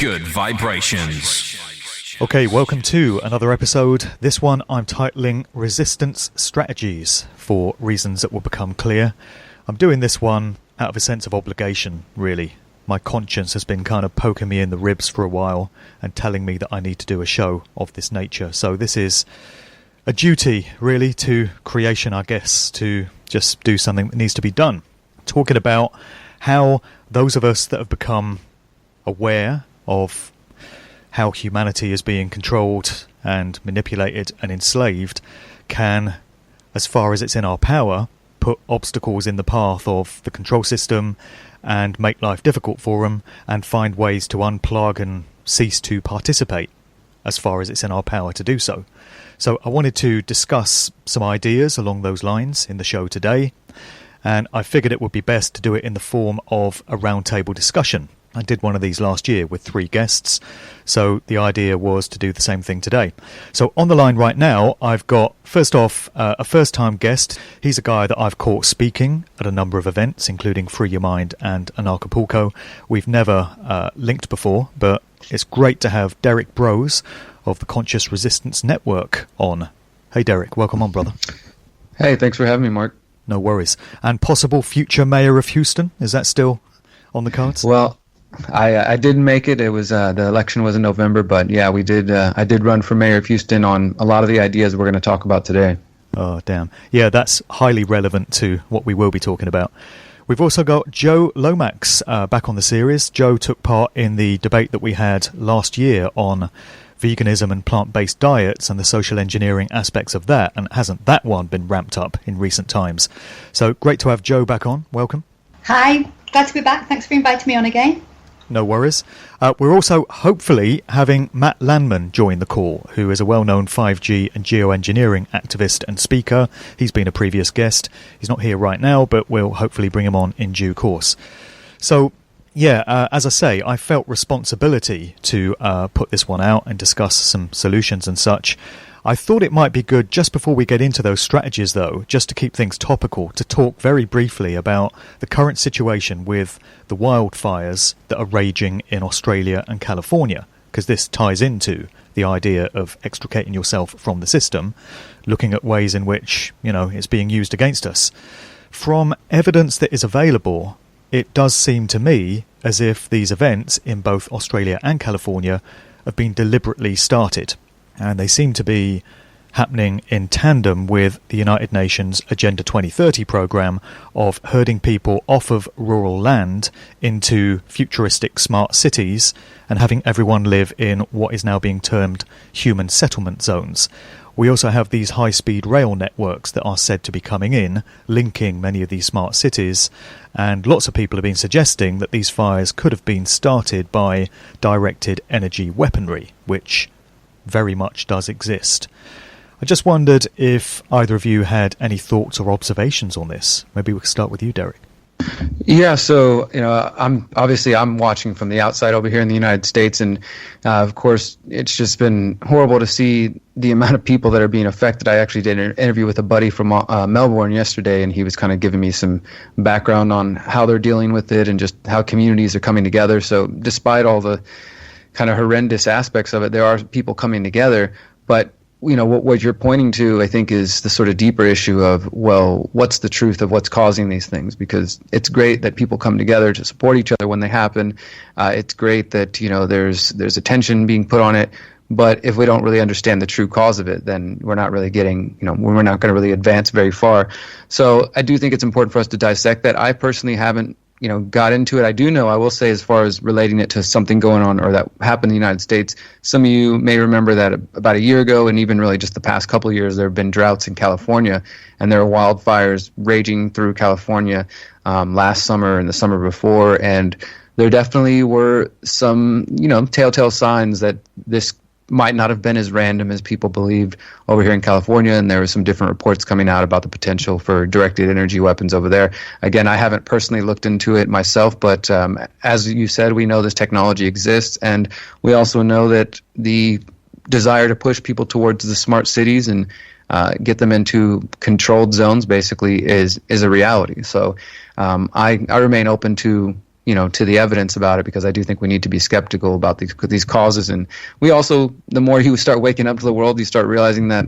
good vibrations. Okay, welcome to another episode. This one I'm titling Resistance Strategies, for reasons that will become clear. I'm doing this one out of a sense of obligation, really. My conscience has been kind of poking me in the ribs for a while and telling me that I need to do a show of this nature. So this is a duty, really, to creation, I guess, to just do something that needs to be done. Talking about how those of us that have become aware of how humanity is being controlled and manipulated and enslaved can, as far as it's in our power, put obstacles in the path of the control system and make life difficult for them, and find ways to unplug and cease to participate as far as it's in our power to do so. So I wanted to discuss some ideas along those lines in the show today, and I figured it would be best to do it in the form of a roundtable discussion. I did one of these last year with 3 guests, so the idea was to do the same thing today. So on the line right now, I've got, first off, a first-time guest. He's a guy that I've caught speaking at a number of events, including Free Your Mind and Anarchapulco. We've never linked before, but it's great to have Derrick Broze of the Conscious Resistance Network on. Hey, Derrick, welcome on, brother. Hey, thanks for having me, Mark. No worries. And possible future mayor of Houston, is that still on the cards? Well, I didn't make it. It was the election was in November, but yeah, we did. I did run for mayor of Houston on a lot of the ideas we're going to talk about today. Oh, damn. Yeah, that's highly relevant to what we will be talking about. We've also got Jo Lomax back on the series. Jo took part in the debate that we had last year on veganism and plant-based diets and the social engineering aspects of that, and hasn't that one been ramped up in recent times? So great to have Jo back on. Welcome. Hi, glad to be back. Thanks for inviting me on again. No worries. We're also hopefully having Matt Landman join the call, who is a well-known 5G and geo-engineering activist and speaker. He's been a previous guest. He's not here right now, but we'll hopefully bring him on in due course. So, yeah, as I say, I felt responsibility to put this one out and discuss some solutions and such. I thought it might be good, just before we get into those strategies, though, just to keep things topical, to talk very briefly about the current situation with the wildfires that are raging in Australia and California, because this ties into the idea of extricating yourself from the system, looking at ways in which, it's being used against us. From evidence that is available, it does seem to me as if these events in both Australia and California have been deliberately started. And they seem to be happening in tandem with the United Nations Agenda 2030 program of herding people off of rural land into futuristic smart cities and having everyone live in what is now being termed human settlement zones. We also have these high-speed rail networks that are said to be coming in, linking many of these smart cities, and lots of people have been suggesting that these fires could have been started by directed energy weaponry, which very much does exist. I just wondered if either of you had any thoughts or observations on this. Maybe we could start with you, Derrick. Yeah, so I'm watching from the outside over here in the United States, and of course it's just been horrible to see the amount of people that are being affected. I actually did an interview with a buddy from Melbourne yesterday, and he was kind of giving me some background on how they're dealing with it and just how communities are coming together. So despite all the kind of horrendous aspects of it, there are people coming together. But what you're pointing to, I think, is the sort of deeper issue of, well, what's the truth of what's causing these things? Because it's great that people come together to support each other when they happen. It's great that there's attention being put on it. But if we don't really understand the true cause of it, then we're not really getting, we're not going to really advance very far. So I do think it's important for us to dissect that. I personally haven't got into it. I will say, as far as relating it to something going on or that happened in the United States, some of you may remember that about a year ago, and even really just the past couple of years, there have been droughts in California, and there are wildfires raging through California last summer and the summer before, and there definitely were some, telltale signs that this might not have been as random as people believed over here in California, and there were some different reports coming out about the potential for directed energy weapons over there. Again, I haven't personally looked into it myself, but as you said, we know this technology exists, and we also know that the desire to push people towards the smart cities and get them into controlled zones basically is a reality. So I remain open to to the evidence about it, because I do think we need to be skeptical about these causes. And we also, the more you start waking up to the world, you start realizing that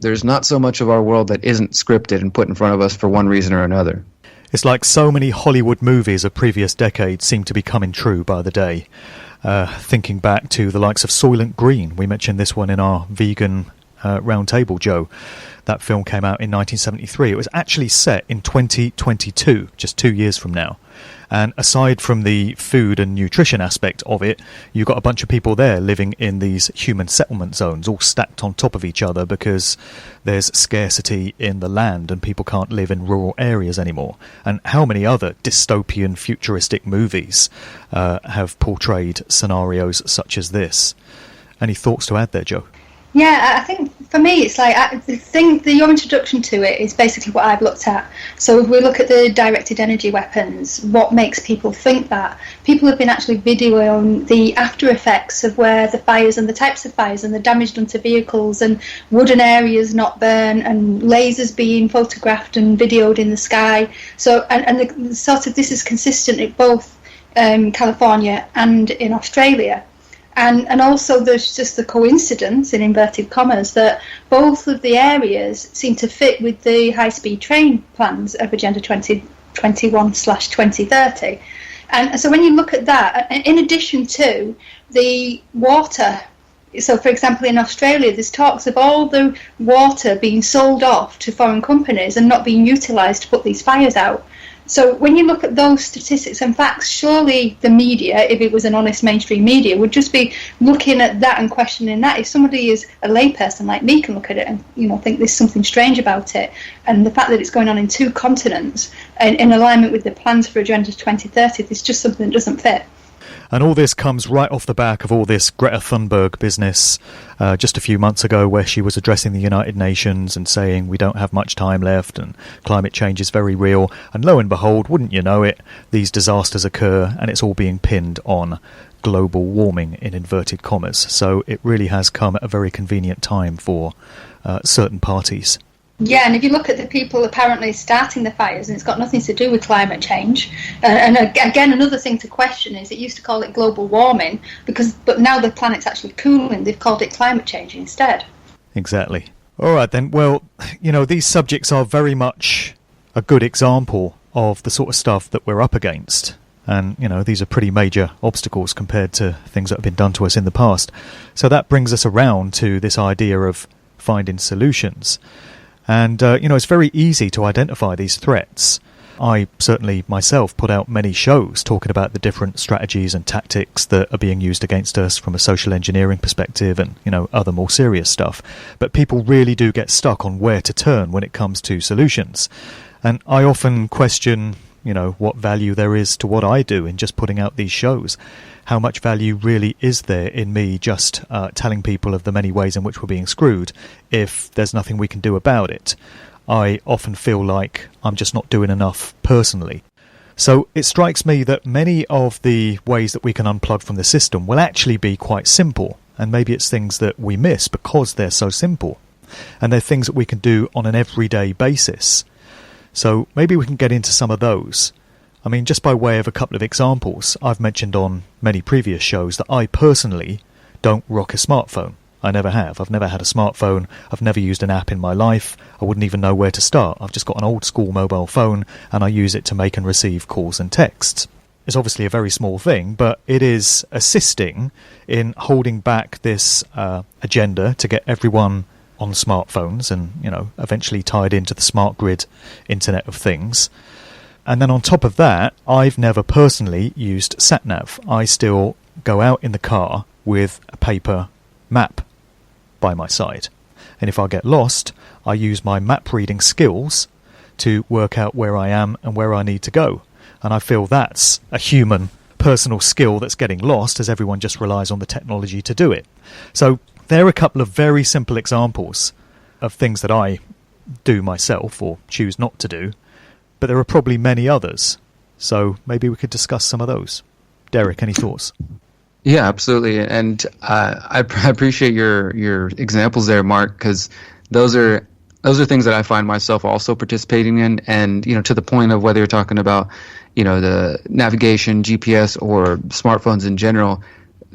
there's not so much of our world that isn't scripted and put in front of us for one reason or another. It's like so many Hollywood movies of previous decades seem to be coming true by the day. Thinking back to the likes of Soylent Green, we mentioned this one in our vegan Roundtable, Jo. That film came out in 1973. It was actually set in 2022, just 2 years from now. And aside from the food and nutrition aspect of it, you've got a bunch of people there living in these human settlement zones, all stacked on top of each other because there's scarcity in the land and people can't live in rural areas anymore. And how many other dystopian, futuristic movies have portrayed scenarios such as this? Any thoughts to add there, Jo? Yeah, I think for me it's like your introduction to it is basically what I've looked at. So if we look at the directed energy weapons, what makes people think that? People have been actually videoing the after effects of where the fires and the types of fires and the damage done to vehicles and wooden areas not burn and lasers being photographed and videoed in the sky. So and the sort of this is consistent in both California and in Australia. And also there's just the coincidence, in inverted commas, that both of the areas seem to fit with the high-speed train plans of Agenda 2021/2030. And so when you look at that, in addition to the water, so for example in Australia there's talks of all the water being sold off to foreign companies and not being utilised to put these fires out. So when you look at those statistics and facts, surely the media, if it was an honest mainstream media, would just be looking at that and questioning that. If somebody is a layperson like me can look at it and think there's something strange about it, and the fact that it's going on in 2 continents and in alignment with the plans for Agenda 2030, there's just something that doesn't fit. And all this comes right off the back of all this Greta Thunberg business just a few months ago, where she was addressing the United Nations and saying we don't have much time left and climate change is very real. And lo and behold, wouldn't you know it, these disasters occur and it's all being pinned on global warming in inverted commas. So it really has come at a very convenient time for certain parties. Yeah, and if you look at the people apparently starting the fires, and it's got nothing to do with climate change. And again, another thing to question is it used to call it global warming, but now the planet's actually cooling. They've called it climate change instead. Exactly. All right then. Well, these subjects are very much a good example of the sort of stuff that we're up against. And, these are pretty major obstacles compared to things that have been done to us in the past. So that brings us around to this idea of finding solutions. And, it's very easy to identify these threats. I certainly myself put out many shows talking about the different strategies and tactics that are being used against us from a social engineering perspective and, other more serious stuff. But people really do get stuck on where to turn when it comes to solutions. And I often question, what value there is to what I do in just putting out these shows. How much value really is there in me just telling people of the many ways in which we're being screwed if there's nothing we can do about it? I often feel like I'm just not doing enough personally. So it strikes me that many of the ways that we can unplug from the system will actually be quite simple, and maybe it's things that we miss because they're so simple, and they're things that we can do on an everyday basis. So maybe we can get into some of those. I mean, just by way of a couple of examples, I've mentioned on many previous shows that I personally don't rock a smartphone. I never have. I've never had a smartphone. I've never used an app in my life. I wouldn't even know where to start. I've just got an old school mobile phone and I use it to make and receive calls and texts. It's obviously a very small thing, but it is assisting in holding back this agenda to get everyone on smartphones and, eventually tied into the smart grid Internet of Things. And then on top of that, I've never personally used sat-nav. I still go out in the car with a paper map by my side. And if I get lost, I use my map reading skills to work out where I am and where I need to go. And I feel that's a human personal skill that's getting lost as everyone just relies on the technology to do it. So there are a couple of very simple examples of things that I do myself or choose not to do. But there are probably many others, so maybe we could discuss some of those. Derrick, any thoughts? Yeah, absolutely, and I appreciate your examples there, Mark, because those are things that I find myself also participating in, and to the point of whether you're talking about the navigation, GPS, or smartphones in general,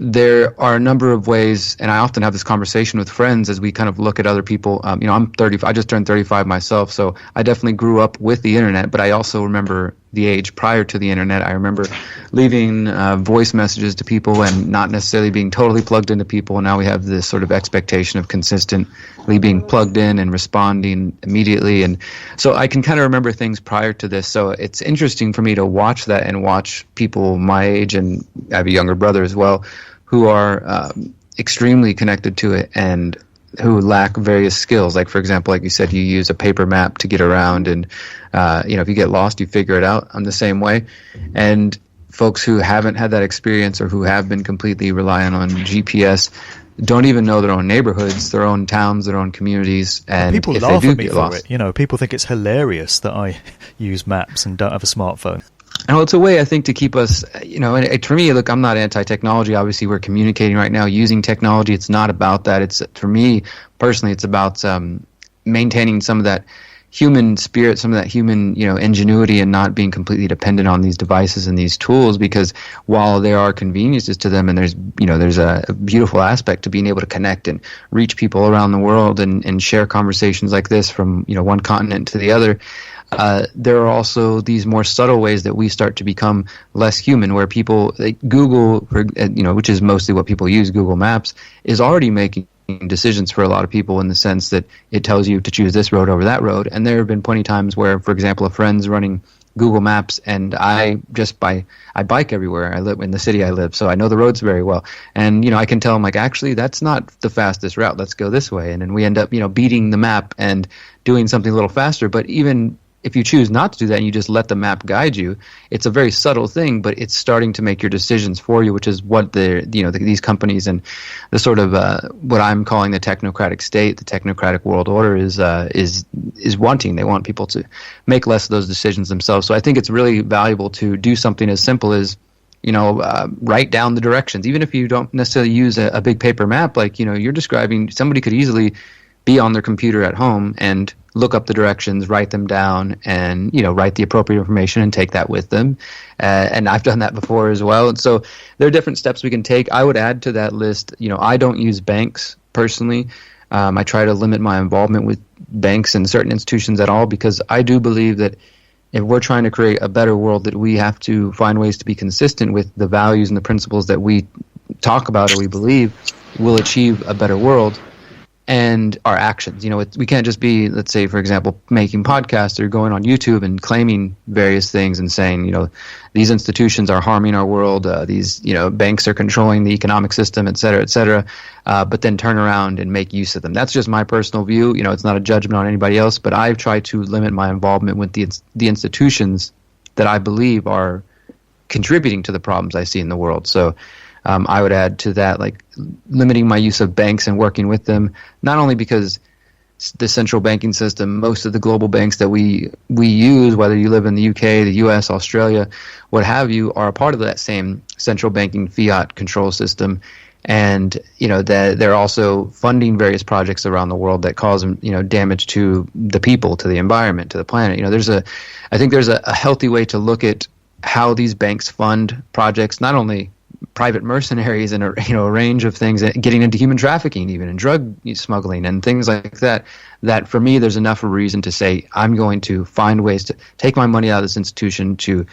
there are a number of ways, and I often have this conversation with friends as we kind of look at other people. I'm 30. I just turned 35 myself, so I definitely grew up with the internet, but I also remember the age prior to the internet. I remember leaving voice messages to people and not necessarily being totally plugged into people, and now we have this sort of expectation of consistently being plugged in and responding immediately. And so I can kind of remember things prior to this, so it's interesting for me to watch that and watch people my age, and I have a younger brother as well, who are extremely connected to it and who lack various skills. Like, for example, like you said, you use a paper map to get around, and if you get lost, you figure it out. I'm the same way. And folks who haven't had that experience or who have been completely reliant on GPS don't even know their own neighborhoods, their own towns, their own communities. And people if laugh they do at me get for lost, it. People think it's hilarious that I use maps and don't have a smartphone. And it's a way, I think, to keep us, and for me, look, I'm not anti-technology. Obviously, we're communicating right now using technology. It's not about that. It's, for me, personally, it's about maintaining some of that human spirit, some of that human, ingenuity, and not being completely dependent on these devices and these tools, because while there are conveniences to them, and there's a beautiful aspect to being able to connect and reach people around the world and share conversations like this from, one continent to the other, there are also these more subtle ways that we start to become less human, where people, like Google, which is mostly what people use, Google Maps, is already making decisions for a lot of people in the sense that it tells you to choose this road over that road. And there have been plenty of times where, for example, a friend's running Google Maps, and I bike everywhere. I live in the city I live, so I know the roads very well. And, I can tell him, like, actually, that's not the fastest route. Let's go this way. And then we end up, beating the map and doing something a little faster. But even if you choose not to do that and you just let the map guide you, it's a very subtle thing, but it's starting to make your decisions for you, which is what these companies and the sort of what I'm calling the technocratic state, the technocratic world order is wanting. They want people to make less of those decisions themselves. So I think it's really valuable to do something as simple as write down the directions, even if you don't necessarily use a big paper map. Like you're describing, somebody could easily be on their computer at home and look up the directions, write them down, and write the appropriate information and take that with them. And I've done that before as well. And so there are different steps we can take. I would add to that list, I don't use banks personally. I try to limit my involvement with banks and certain institutions at all, because I do believe that if we're trying to create a better world, that we have to find ways to be consistent with the values and the principles that we talk about or we believe will achieve a better world. And our actions, we can't just be, let's say, for example, making podcasts or going on YouTube and claiming various things and saying, these institutions are harming our world, these, banks are controlling the economic system, et cetera, but then turn around and make use of them. That's just my personal view. It's not a judgment on anybody else, but I've tried to limit my involvement with the institutions that I believe are contributing to the problems I see in the world. So I would add to that, like, limiting my use of banks and working with them, not only because the central banking system, most of the global banks that we use, whether you live in the UK, the US, Australia, what have you, are a part of that same central banking fiat control system. And, that they're also funding various projects around the world that cause, damage to the people, to the environment, to the planet. I think there's a healthy way to look at how these banks fund projects, not only private mercenaries and a range of things, getting into human trafficking even, and drug smuggling and things like that, that for me there's enough of a reason to say I'm going to find ways to take my money out of this institution, to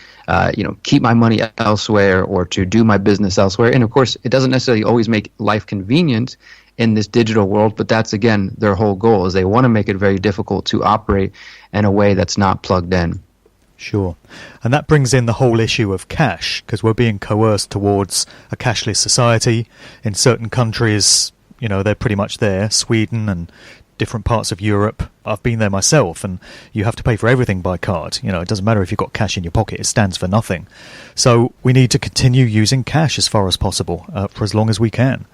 keep my money elsewhere, or to do my business elsewhere. And of course, it doesn't necessarily always make life convenient in this digital world, but that's, again, their whole goal, is they want to make it very difficult to operate in a way that's not plugged in. Sure. And that brings in the whole issue of cash, because we're being coerced towards a cashless society. In certain countries, they're pretty much there. Sweden and different parts of Europe. I've been there myself, and you have to pay for everything by card. It doesn't matter if you've got cash in your pocket, it stands for nothing. So we need to continue using cash as far as possible, for as long as we can.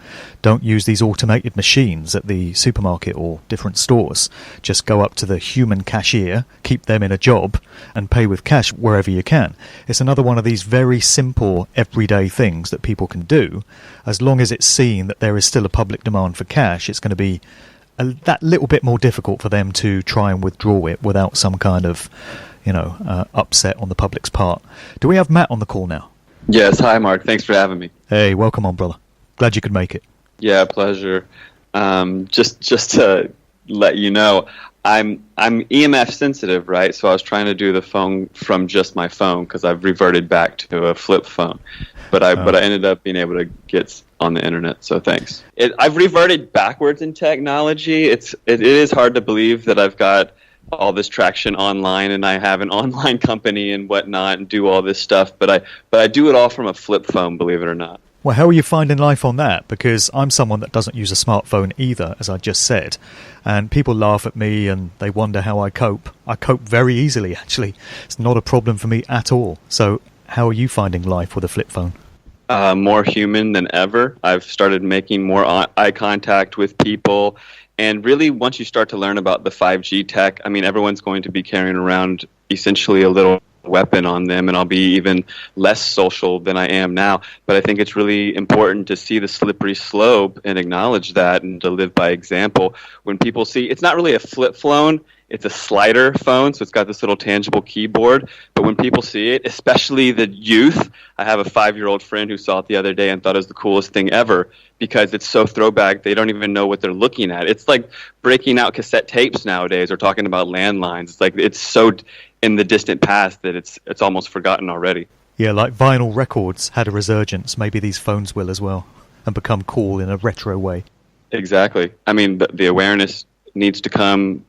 Don't use these automated machines at the supermarket or different stores. Just go up to the human cashier, keep them in a job, and pay with cash wherever you can. It's another one of these very simple, everyday things that people can do. As long as it's seen that there is still a public demand for cash, it's going to be that little bit more difficult for them to try and withdraw it without some kind of, upset on the public's part. Do we have Matt on the call now? Yes. Hi, Mark. Thanks for having me. Hey, welcome on, brother. Glad you could make it. Yeah, pleasure. Just to let you know, I'm EMF sensitive, right? So I was trying to do the phone from just my phone because I've reverted back to a flip phone, but I ended up being able to get on the internet. So thanks. I've reverted backwards in technology. It is hard to believe that I've got all this traction online and I have an online company and whatnot and do all this stuff, but I do it all from a flip phone, believe it or not. Well, how are you finding life on that? Because I'm someone that doesn't use a smartphone either, as I just said. And people laugh at me and they wonder how I cope. I cope very easily, actually. It's not a problem for me at all. So how are you finding life with a flip phone? More human than ever. I've started making more eye contact with people. And really, once you start to learn about the 5G tech, I mean, everyone's going to be carrying around essentially a little weapon on them, and I'll be even less social than I am now. But I think it's really important to see the slippery slope and acknowledge that and to live by example. When people see, it's not really a flip phone, it's a slider phone, so it's got this little tangible keyboard. But when people see it, especially the youth, I have a 5-year-old friend who saw it the other day and thought it was the coolest thing ever because it's so throwback, they don't even know what they're looking at. It's like breaking out cassette tapes nowadays or talking about landlines. It's like it's so in the distant past that it's almost forgotten already. Yeah, like vinyl records had a resurgence. Maybe these phones will as well and become cool in a retro way. Exactly. I mean, the awareness needs to come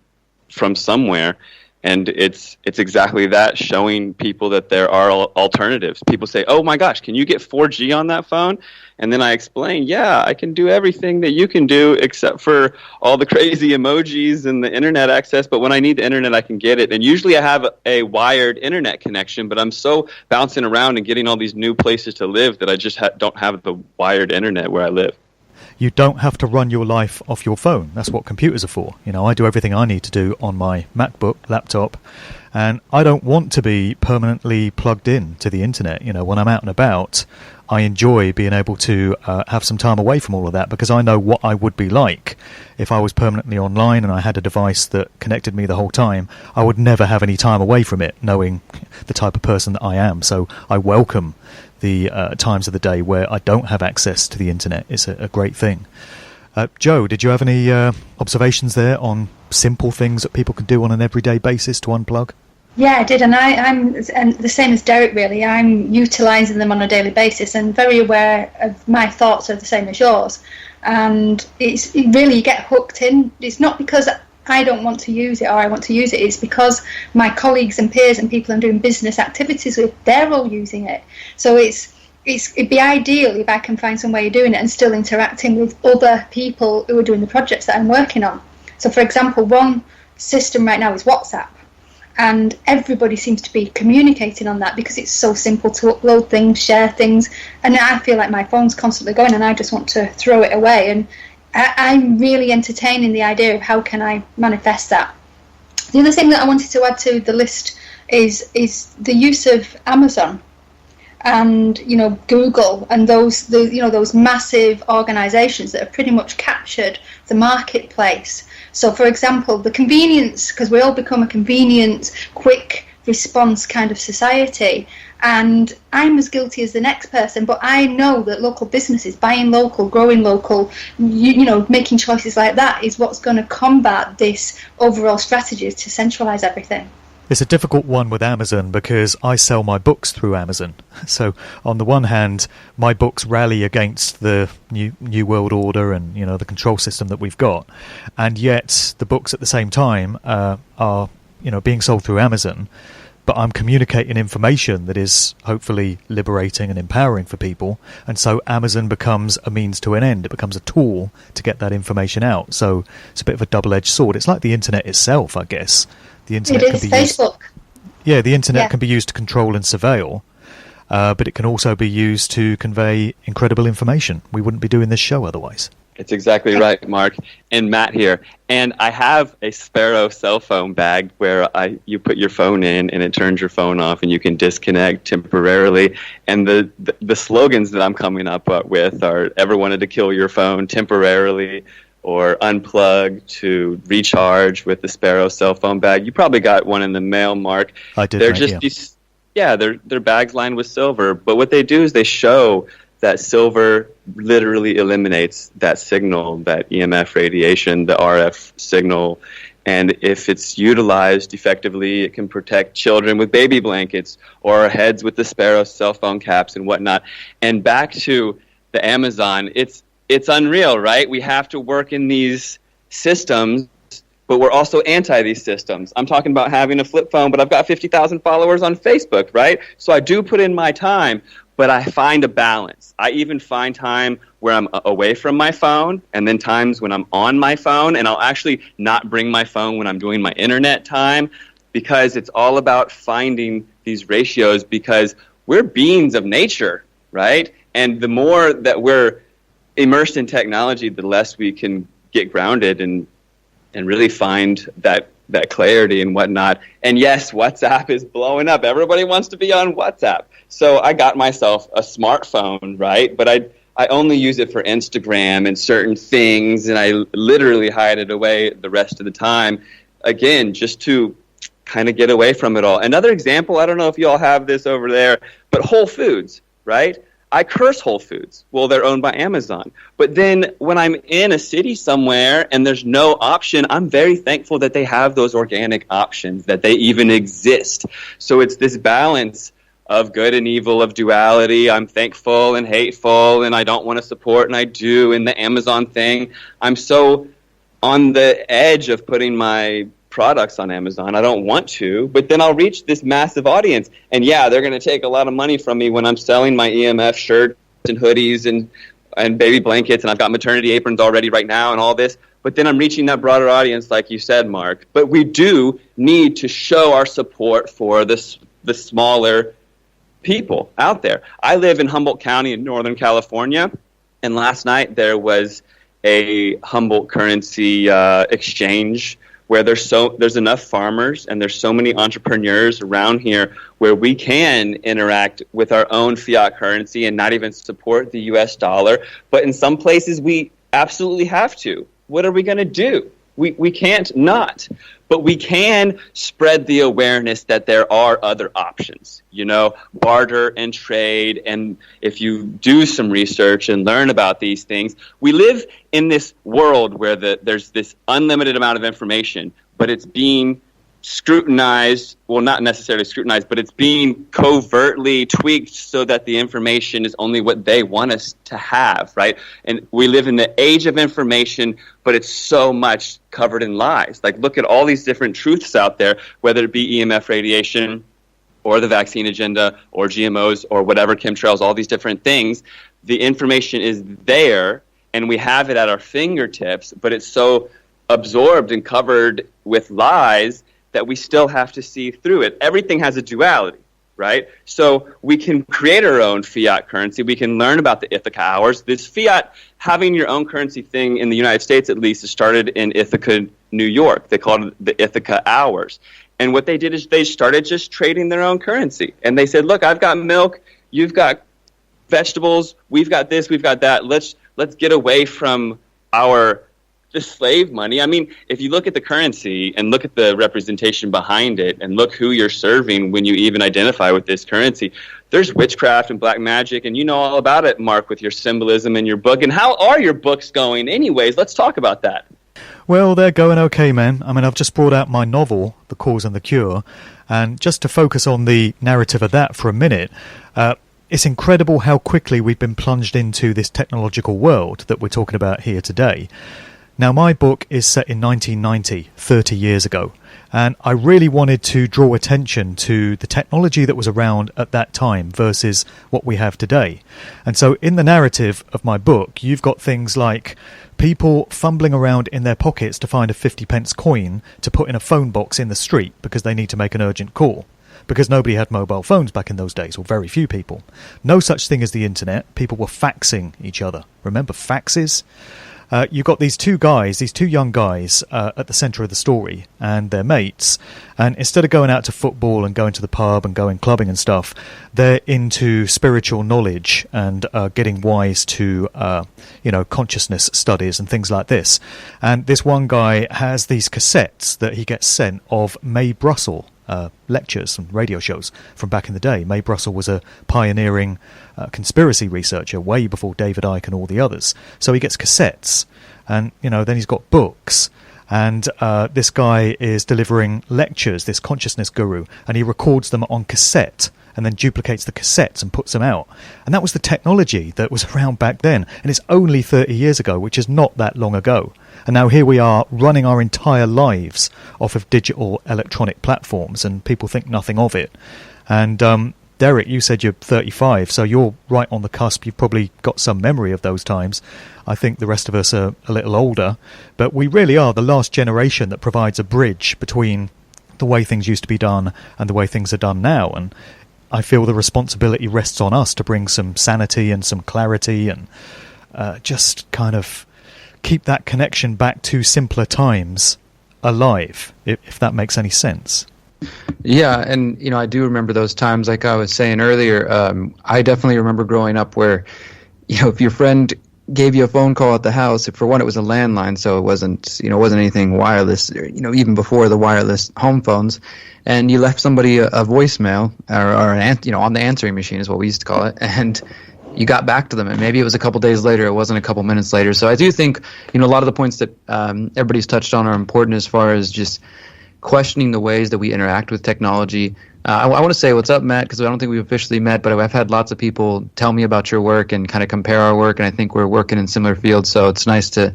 from somewhere, and it's exactly that, showing people that there are alternatives. People say, oh my gosh, can you get 4G on that phone? And then I explain, yeah, I can do everything that you can do except for all the crazy emojis and the internet access, but when I need the internet, I can get it. And usually I have a wired internet connection, but I'm so bouncing around and getting all these new places to live that I just don't have the wired internet where I live. You don't have to run your life off your phone. That's what computers are for. I do everything I need to do on my MacBook, laptop, and I don't want to be permanently plugged in to the internet. When I'm out and about, I enjoy being able to have some time away from all of that because I know what I would be like if I was permanently online and I had a device that connected me the whole time. I would never have any time away from it, knowing the type of person that I am. So I welcome the times of the day where I don't have access to the internet. It's a great thing. Jo, did you have any observations there on simple things that people can do on an everyday basis to unplug? Yeah, I did, and I'm the same as Derrick, really. I'm utilising them on a daily basis and very aware of my thoughts are the same as yours. And it really, you get hooked in. It's not because I don't want to use it or I want to use it. It's because my colleagues and peers and people I'm doing business activities with, they're all using it. So it'd be ideal if I can find some way of doing it and still interacting with other people who are doing the projects that I'm working on. So, for example, one system right now is WhatsApp. And everybody seems to be communicating on that because it's so simple to upload things, share things, and I feel like my phone's constantly going and I just want to throw it away. And I'm really entertaining the idea of how can I manifest that. The other thing that I wanted to add to the list is the use of Amazon and Google and those massive organisations that have pretty much captured the marketplace. So, for example, the convenience, because we all become a convenient, quick response kind of society, and I'm as guilty as the next person, but I know that local businesses, buying local, growing local, making choices like that is what's going to combat this overall strategy to centralise everything. It's a difficult one with Amazon because I sell my books through Amazon. So on the one hand, my books rally against the new world order and the control system that we've got, and yet the books at the same time are being sold through Amazon. But I'm communicating information that is hopefully liberating and empowering for people, and so Amazon becomes a means to an end. It becomes a tool to get that information out. So it's a bit of a double-edged sword. It's like the internet itself, I guess. The internet it is Facebook. The internet can be used to control and surveil, but it can also be used to convey incredible information. We wouldn't be doing this show otherwise. It's exactly right, Mark. And Matt here. And I have a Spero cell phone bag where you put your phone in and it turns your phone off and you can disconnect temporarily. And the slogans that I'm coming up with are, ever wanted to kill your phone temporarily, or unplug to recharge with the Spero cell phone bag. You probably got one in the mail, Mark. I did. They're just these, they're bags lined with silver. But what they do is they show that silver literally eliminates that signal, that EMF radiation, the RF signal. And if it's utilized effectively, it can protect children with baby blankets or heads with the Spero cell phone caps and whatnot. And back to the Amazon, it's unreal, right? We have to work in these systems, but we're also anti these systems. I'm talking about having a flip phone, but I've got 50,000 followers on Facebook, right? So I do put in my time, but I find a balance. I even find time where I'm away from my phone, and then times when I'm on my phone, and I'll actually not bring my phone when I'm doing my internet time, because it's all about finding these ratios, because we're beings of nature, right? And the more that we're immersed in technology, the less we can get grounded and really find that clarity and whatnot. And yes, WhatsApp is blowing up. Everybody wants to be on WhatsApp. So I got myself a smartphone, right? But I only use it for Instagram and certain things, and I literally hide it away the rest of the time, again, just to kind of get away from it all. Another example, I don't know if you all have this over there, but Whole Foods, right? I curse Whole Foods. Well, they're owned by Amazon. But then when I'm in a city somewhere and there's no option, I'm very thankful that they have those organic options, that they even exist. So it's this balance of good and evil, of duality. I'm thankful and hateful, and I don't want to support, and I do. And the Amazon thing, I'm so on the edge of putting my products on Amazon. I don't want to, but then I'll reach this massive audience. And yeah, they're going to take a lot of money from me when I'm selling my EMF shirts and hoodies and baby blankets, and I've got maternity aprons already right now and all this. But then I'm reaching that broader audience, like you said, Mark. But we do need to show our support for the smaller people out there. I live in Humboldt County in Northern California, and last night there was a Humboldt currency exchange where there's enough farmers and there's so many entrepreneurs around here where we can interact with our own fiat currency and not even support the US dollar. But in some places we absolutely have to. What are we going to do? We can't not. But we can spread the awareness that there are other options, barter and trade. And if you do some research and learn about these things, we live in this world where there's this unlimited amount of information, but it's being scrutinized, well, not necessarily scrutinized, but it's being covertly tweaked so that the information is only what they want us to have, right? And we live in the age of information, but it's so much covered in lies. Like, look at all these different truths out there, whether it be EMF radiation or the vaccine agenda or GMOs or whatever, chemtrails, all these different things. The information is there, and we have it at our fingertips, but it's so absorbed and covered with lies that we still have to see through it. Everything has a duality, right? So we can create our own fiat currency. We can learn about the Ithaca hours. This fiat, having your own currency thing in the United States at least, it started in Ithaca, New York. They called it the Ithaca hours. And what they did is they started just trading their own currency. And they said, look, I've got milk, you've got vegetables, we've got this, we've got that. Let's get away from our just slave money. I mean, if you look at the currency and look at the representation behind it and look who you're serving when you even identify with this currency, there's witchcraft and black magic, and you know all about it, Mark, with your symbolism in your book. And how are your books going anyways? Let's talk about that. Well, they're going okay, man. I mean, I've just brought out my novel, The Cause and the Cure, and just to focus on the narrative of that for a minute, it's incredible how quickly we've been plunged into this technological world that we're talking about here today. Now, my book is set in 1990, 30 years ago, and I really wanted to draw attention to the technology that was around at that time versus what we have today. And so in the narrative of my book, you've got things like people fumbling around in their pockets to find a 50-pence coin to put in a phone box in the street because they need to make an urgent call, because nobody had mobile phones back in those days, or very few people. No such thing as the internet. People were faxing each other. Remember faxes? you've got these two young guys at the centre of the story, and their mates, and instead of going out to football and going to the pub and going clubbing and stuff, they're into spiritual knowledge and getting wise to consciousness studies and things like this. And this one guy has these cassettes that he gets sent of May Brussel lectures and radio shows from back in the day. May Brussel was a pioneering conspiracy researcher way before David Icke and all the others. So he gets cassettes, and then he's got books, and this guy is delivering lectures, this consciousness guru, and he records them on cassette and then duplicates the cassettes and puts them out. And that was the technology that was around back then, and it's only 30 years ago, which is not that long ago. And now here we are running our entire lives off of digital electronic platforms, and people think nothing of it. And Derrick, you said you're 35, so you're right on the cusp. You've probably got some memory of those times. I think the rest of us are a little older, but we really are the last generation that provides a bridge between the way things used to be done and the way things are done now. And I feel the responsibility rests on us to bring some sanity and some clarity and just kind of keep that connection back to simpler times alive, if that makes any sense. Yeah, and I do remember those times, like I was saying earlier. I definitely remember growing up where, if your friend gave you a phone call at the house, for one, it was a landline, so it wasn't anything wireless, even before the wireless home phones, and you left somebody a voicemail or on the answering machine is what we used to call it, and you got back to them, and maybe it was a couple days later, it wasn't a couple minutes later. So I do think, a lot of the points that everybody's touched on are important as far as just questioning the ways that we interact with technology. I want to say what's up, Matt, because I don't think we've officially met, but I've had lots of people tell me about your work and kind of compare our work, and I think we're working in similar fields, so it's nice to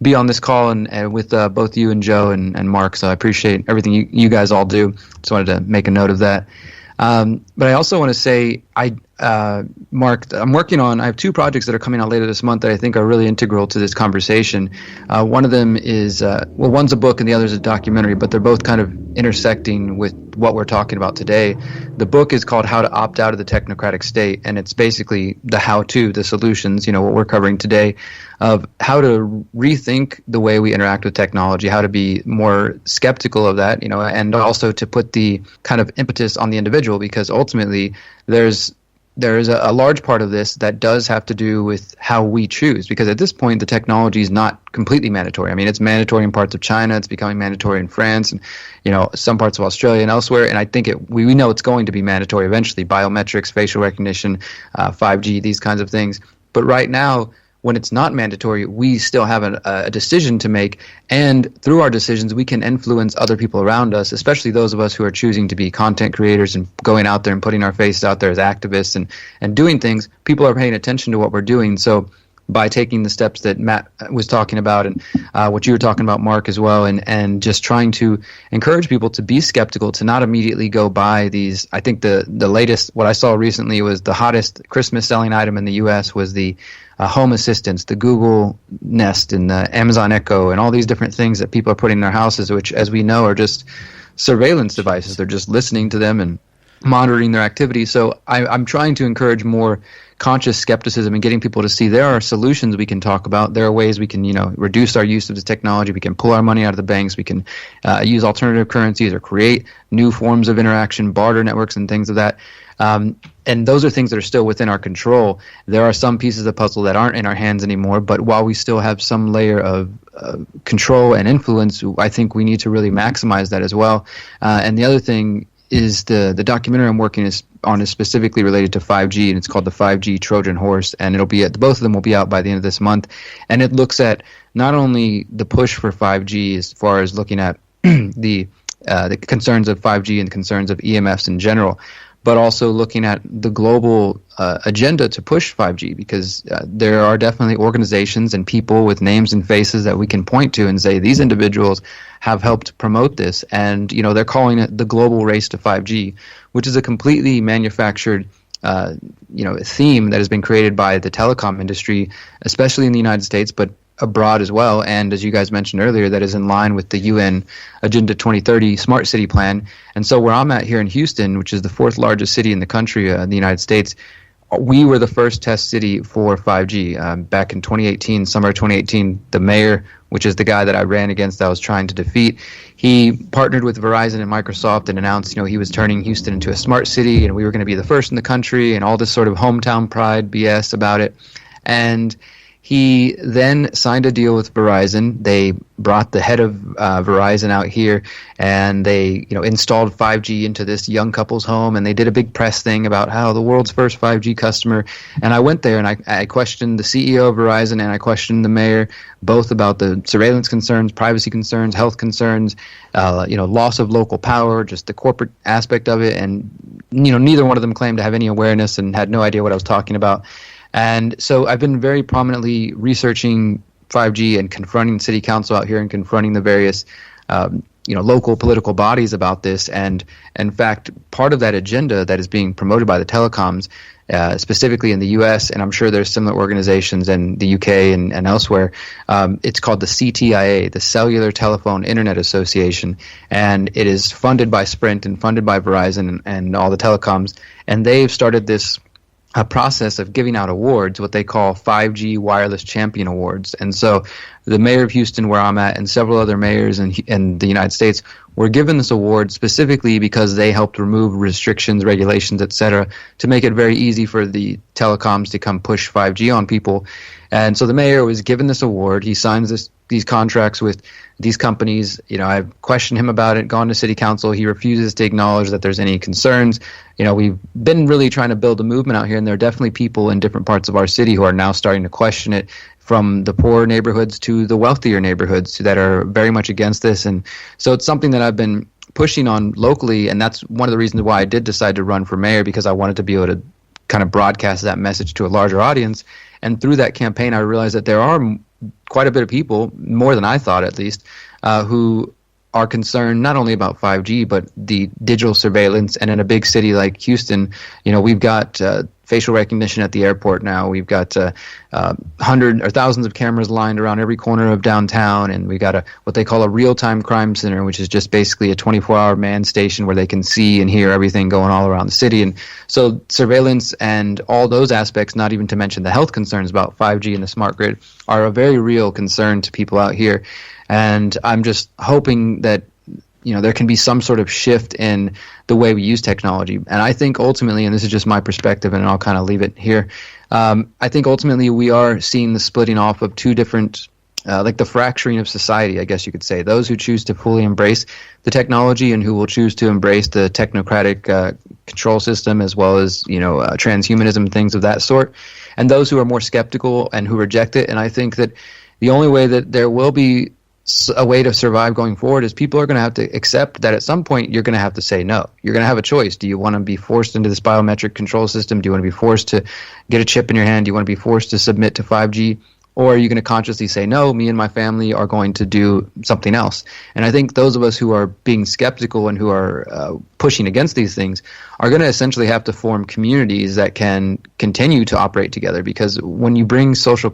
be on this call and with both you and Joe and Mark, so I appreciate everything you guys all do. Just wanted to make a note of that. But I also want to say, Mark, I have two projects that are coming out later this month that I think are really integral to this conversation. One of them is, one's a book and the other is a documentary, but they're both kind of intersecting with what we're talking about today. The book is called How to Opt Out of the Technocratic State, and it's basically the how-to, the solutions, what we're covering today, of how to rethink the way we interact with technology, how to be more skeptical of that, and also to put the kind of impetus on the individual, because ultimately there is a large part of this that does have to do with how we choose, because at this point the technology is not completely mandatory. I mean, it's mandatory in parts of China, it's becoming mandatory in France, and some parts of Australia and elsewhere, and I think we know it's going to be mandatory eventually. Biometrics, facial recognition, 5G, these kinds of things. But right now, when it's not mandatory, we still have a decision to make, and through our decisions, we can influence other people around us, especially those of us who are choosing to be content creators and going out there and putting our faces out there as activists and doing things. People are paying attention to what we're doing. So by taking the steps that Matt was talking about and what you were talking about, Mark, as well, and just trying to encourage people to be skeptical, to not immediately go buy these. I think the latest, what I saw recently, was the hottest Christmas selling item in the U.S. was the home assistants, the Google Nest and the Amazon Echo and all these different things that people are putting in their houses, which, as we know, are just surveillance devices. They're just listening to them and monitoring their activity. So I'm trying to encourage more conscious skepticism and getting people to see there are solutions we can talk about. There are ways we can, reduce our use of this technology. We can pull our money out of the banks. We can use alternative currencies or create new forms of interaction, barter networks, and things of that. And those are things that are still within our control. There are some pieces of the puzzle that aren't in our hands anymore, but while we still have some layer of control and influence, I think we need to really maximize that as well. And the other thing is the documentary I'm working on is specifically related to 5G, and it's called the 5G Trojan Horse, and both of them will be out by the end of this month. And it looks at not only the push for 5G as far as looking at the concerns of 5G and the concerns of EMFs in general, but also looking at the global agenda to push 5G, because there are definitely organizations and people with names and faces that we can point to and say these individuals have helped promote this, and they're calling it the global race to 5G, which is a completely manufactured theme that has been created by the telecom industry, especially in the United States, but abroad as well. And as you guys mentioned earlier, that is in line with the UN Agenda 2030 Smart City Plan. And so where I'm at here in Houston, which is the fourth largest city in the country, in the United States, we were the first test city for 5G. Back in 2018, summer 2018, the mayor, which is the guy that I ran against, that I was trying to defeat, he partnered with Verizon and Microsoft and announced, he was turning Houston into a smart city, and we were going to be the first in the country, and all this sort of hometown pride BS about it. And he then signed a deal with Verizon. They brought the head of Verizon out here, and they installed 5G into this young couple's home, and they did a big press thing about how the world's first 5G customer. And I went there, and I questioned the CEO of Verizon, and I questioned the mayor, both about the surveillance concerns, privacy concerns, health concerns, loss of local power, just the corporate aspect of it. And neither one of them claimed to have any awareness and had no idea what I was talking about. And so I've been very prominently researching 5G and confronting the city council out here and confronting the various local political bodies about this. And in fact, part of that agenda that is being promoted by the telecoms, specifically in the U.S., and I'm sure there's similar organizations in the U.K. and elsewhere, it's called the CTIA, the Cellular Telephone Internet Association, and it is funded by Sprint and funded by Verizon and all the telecoms, and they've started this a process of giving out awards, what they call 5G Wireless Champion Awards. And so the mayor of Houston, where I'm at, and several other mayors in the United States were given this award specifically because they helped remove restrictions, regulations, etc., to make it very easy for the telecoms to come push 5G on people. And so the mayor was given this award. He signs these contracts with these companies. I've questioned him about it, gone to city council. He refuses to acknowledge that there's any concerns. We've been really trying to build a movement out here, and there are definitely people in different parts of our city who are now starting to question it, from the poor neighborhoods to the wealthier neighborhoods that are very much against this. And so it's something that I've been pushing on locally, and that's one of the reasons why I did decide to run for mayor, because I wanted to be able to kind of broadcast that message to a larger audience. And through that campaign, I realized that there are quite a bit of people, more than I thought at least, who are concerned not only about 5G, but the digital surveillance. And in a big city like Houston, we've got facial recognition at the airport now. We've got hundreds or thousands of cameras lined around every corner of downtown, and we got what they call a real-time crime center, which is just basically a 24-hour manned station where they can see and hear everything going all around the city. And so surveillance and all those aspects, not even to mention the health concerns about 5G and the smart grid, are a very real concern to people out here. And I'm just hoping that there can be some sort of shift in the way we use technology. And I think ultimately, and this is just my perspective, and I'll kind of leave it here, I think ultimately we are seeing the splitting off of two different, like the fracturing of society, I guess you could say. Those who choose to fully embrace the technology and who will choose to embrace the technocratic control system, as well as, transhumanism, things of that sort. And those who are more skeptical and who reject it. And I think that the only way that there will be a way to survive going forward is people are going to have to accept that at some point you're going to have to say no. You're going to have a choice. Do you want to be forced into this biometric control system? Do you want to be forced to get a chip in your hand? Do you want to be forced to submit to 5G? Or are you going to consciously say, no, me and my family are going to do something else? And I think those of us who are being skeptical and who are pushing against these things are going to essentially have to form communities that can continue to operate together. Because when you bring the social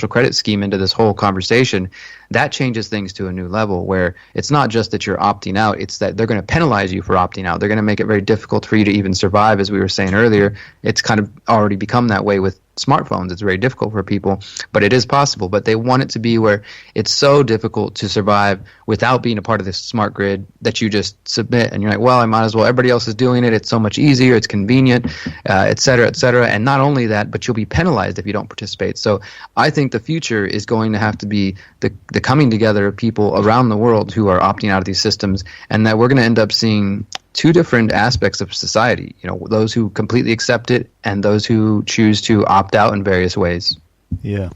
credit scheme into this whole conversation, that changes things to a new level, where it's not just that you're opting out, it's that they're going to penalize you for opting out. They're going to make it very difficult for you to even survive. As we were saying earlier, it's kind of already become that way with smartphones. It's very difficult for people, but it is possible. But they want it to be where it's so difficult to survive without being a part of this smart grid that you just submit and you're like, well, I might as well. Everybody else is doing it. It's so much easier. It's convenient, et cetera, et cetera. And not only that, but you'll be penalized if you don't participate. So I think the future is going to have to be the coming together of people around the world who are opting out of these systems, and that we're going to end up seeing two different aspects of society, those who completely accept it and those who choose to opt out in various ways. Yeah.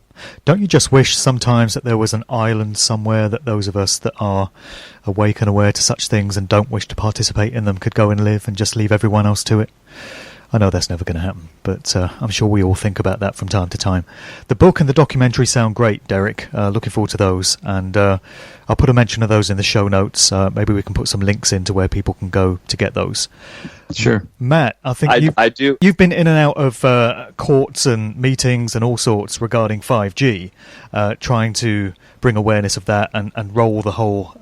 Don't you just wish sometimes that there was an island somewhere that those of us that are awake and aware to such things and don't wish to participate in them could go and live and just leave everyone else to it? I know that's never going to happen, but I'm sure we all think about that from time to time. The book and the documentary sound great, Derrick. Looking forward to those, and I'll put a mention of those in the show notes. Maybe we can put some links into where people can go to get those. Sure. Matt, I think I do. You've been in and out of courts and meetings and all sorts regarding 5G, trying to bring awareness of that and roll the whole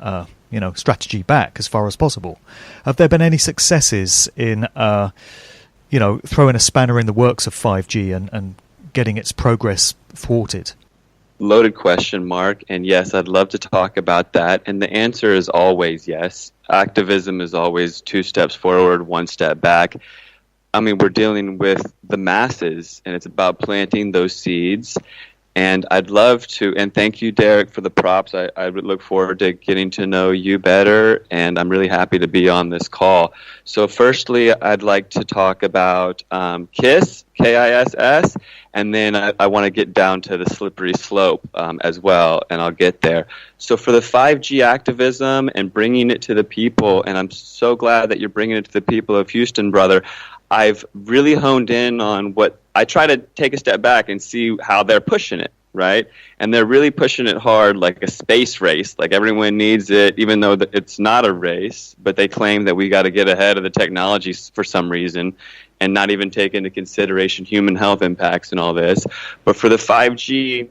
strategy back as far as possible. Have there been any successes in throwing a spanner in the works of 5G and getting its progress thwarted? Loaded question, Mark. And yes, I'd love to talk about that. And the answer is always yes. Activism is always 2 steps forward, 1 step back. I mean, we're dealing with the masses, and it's about planting those seeds. And I'd love to, and thank you, Derrick, for the props. I would look forward to getting to know you better, and I'm really happy to be on this call. So firstly, I'd like to talk about KISS, K-I-S-S, and then I want to get down to the slippery slope as well, and I'll get there. So for the 5G activism and bringing it to the people, and I'm so glad that you're bringing it to the people of Houston, brother, I've really honed in on what I try to take a step back and see how they're pushing it, right? And they're really pushing it hard like a space race, like everyone needs it, even though it's not a race, but they claim that we got to get ahead of the technology for some reason and not even take into consideration human health impacts and all this. But for the 5G,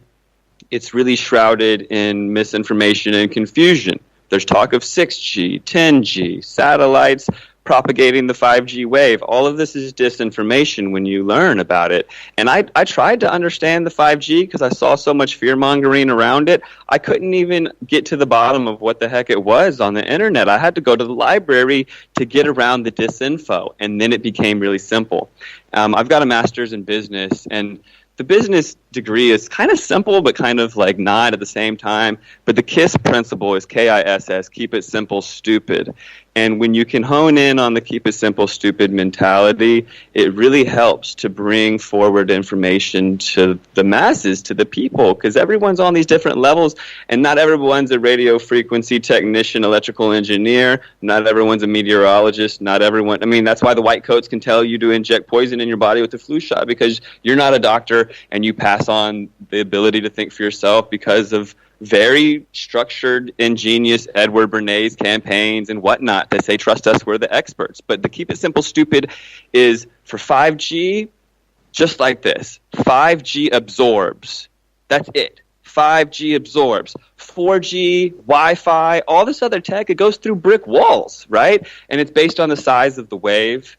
it's really shrouded in misinformation and confusion. There's talk of 6G, 10G, satellites propagating the 5G wave. All of this is disinformation when you learn about it. And I tried to understand the 5G because I saw so much fear-mongering around it. I couldn't even get to the bottom of what the heck it was on the internet. I had to go to the library to get around the disinfo, and then it became really simple. I've got a master's in business, and the business degree is kind of simple, but kind of like not at the same time. But the KISS principle is K-I-S-S, keep it simple, stupid. And when you can hone in on the keep it simple, stupid mentality, it really helps to bring forward information to the masses, to the people, because everyone's on these different levels, and not everyone's a radio frequency technician, electrical engineer, not everyone's a meteorologist, not everyone. I mean, that's why the white coats can tell you to inject poison in your body with the flu shot, because you're not a doctor, and you pass on the ability to think for yourself because of very structured, ingenious Edward Bernays campaigns and whatnot that say, trust us, we're the experts. But the keep it simple, stupid is for 5G, just like this. 5G absorbs. That's it. 5G absorbs. 4G, Wi-Fi, all this other tech, it goes through brick walls, right? And it's based on the size of the wave,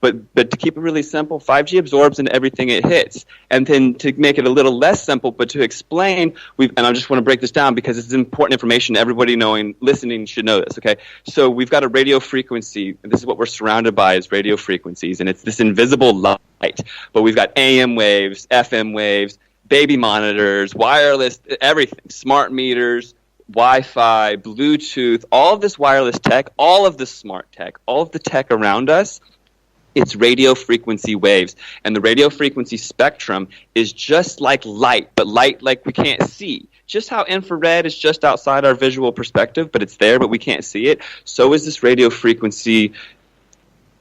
But to keep it really simple, 5G absorbs into everything it hits. And then to make it a little less simple, but to explain, and I just want to break this down because it's important information. Everybody listening should know this, okay? So we've got a radio frequency, and this is what we're surrounded by is radio frequencies, and it's this invisible light. But we've got AM waves, FM waves, baby monitors, wireless, everything, smart meters, Wi-Fi, Bluetooth, all of this wireless tech, all of this smart tech, all of the tech around us, it's radio frequency waves. And the radio frequency spectrum is just like light, but light like we can't see. Just how infrared is just outside our visual perspective, but it's there, but we can't see it. So is this radio frequency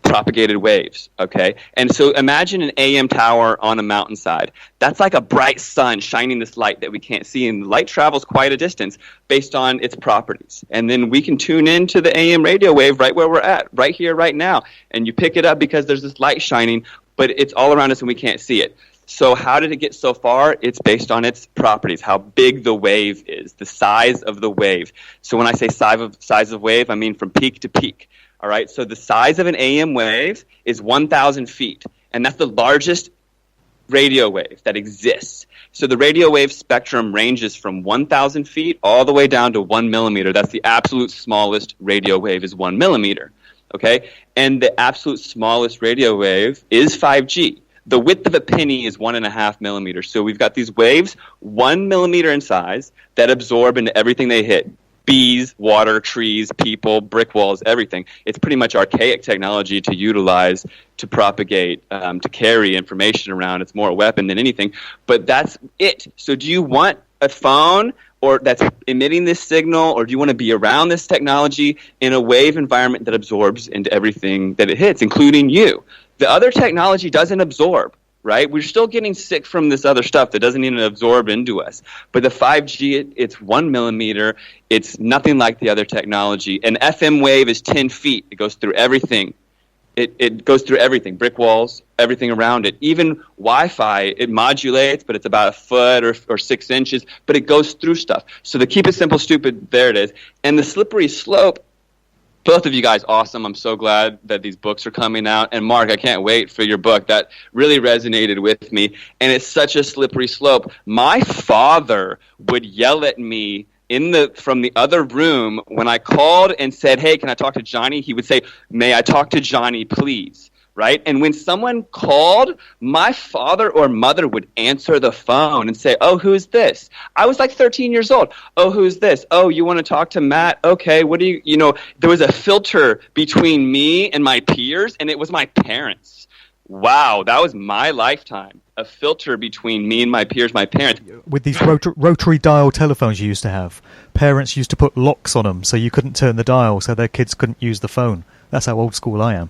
propagated waves, okay? And so imagine an AM tower on a mountainside. That's like a bright sun shining this light that we can't see, and the light travels quite a distance based on its properties. And then we can tune into the AM radio wave right where we're at, right here, right now. And you pick it up because there's this light shining, but it's all around us and we can't see it. So how did it get so far? It's based on its properties, how big the wave is, the size of the wave. So when I say size of wave, I mean from peak to peak. All right, so the size of an AM wave is 1,000 feet, and that's the largest radio wave that exists. So the radio wave spectrum ranges from 1,000 feet all the way down to 1 millimeter. That's the absolute smallest radio wave is 1 millimeter, okay? And the absolute smallest radio wave is 5G. The width of a penny is 1.5 millimeters. So we've got these waves 1 millimeter in size that absorb into everything they hit. Bees, water, trees, people, brick walls, everything. It's pretty much archaic technology to utilize, to propagate, to carry information around. It's more a weapon than anything, but that's it. So do you want a phone or that's emitting this signal, or do you want to be around this technology in a wave environment that absorbs into everything that it hits, including you? The other technology doesn't absorb. Right? We're still getting sick from this other stuff that doesn't even absorb into us. But the 5G, it's 1 millimeter. It's nothing like the other technology. An FM wave is 10 feet. It goes through everything. It goes through everything, brick walls, everything around it. Even Wi-Fi, it modulates, but it's about a foot or 6 inches, but it goes through stuff. So the keep it simple, stupid, there it is. And the slippery slope, Both of you guys, awesome. I'm so glad that these books are coming out. And Mark, I can't wait for your book. That really resonated with me. And it's such a slippery slope. My father would yell at me from the other room when I called and said, "Hey, can I talk to Johnny?" He would say, "May I talk to Johnny, please?" Right? And when someone called, my father or mother would answer the phone and say, "Oh, who's this?" I was like 13 years old. "Oh, who's this?" "Oh, you want to talk to Matt?" "Okay, what do you know, there was a filter between me and my peers, and it was my parents. Wow, that was my lifetime. A filter between me and my peers, my parents. With these rotary dial telephones you used to have, parents used to put locks on them so you couldn't turn the dial so their kids couldn't use the phone. That's how old school I am.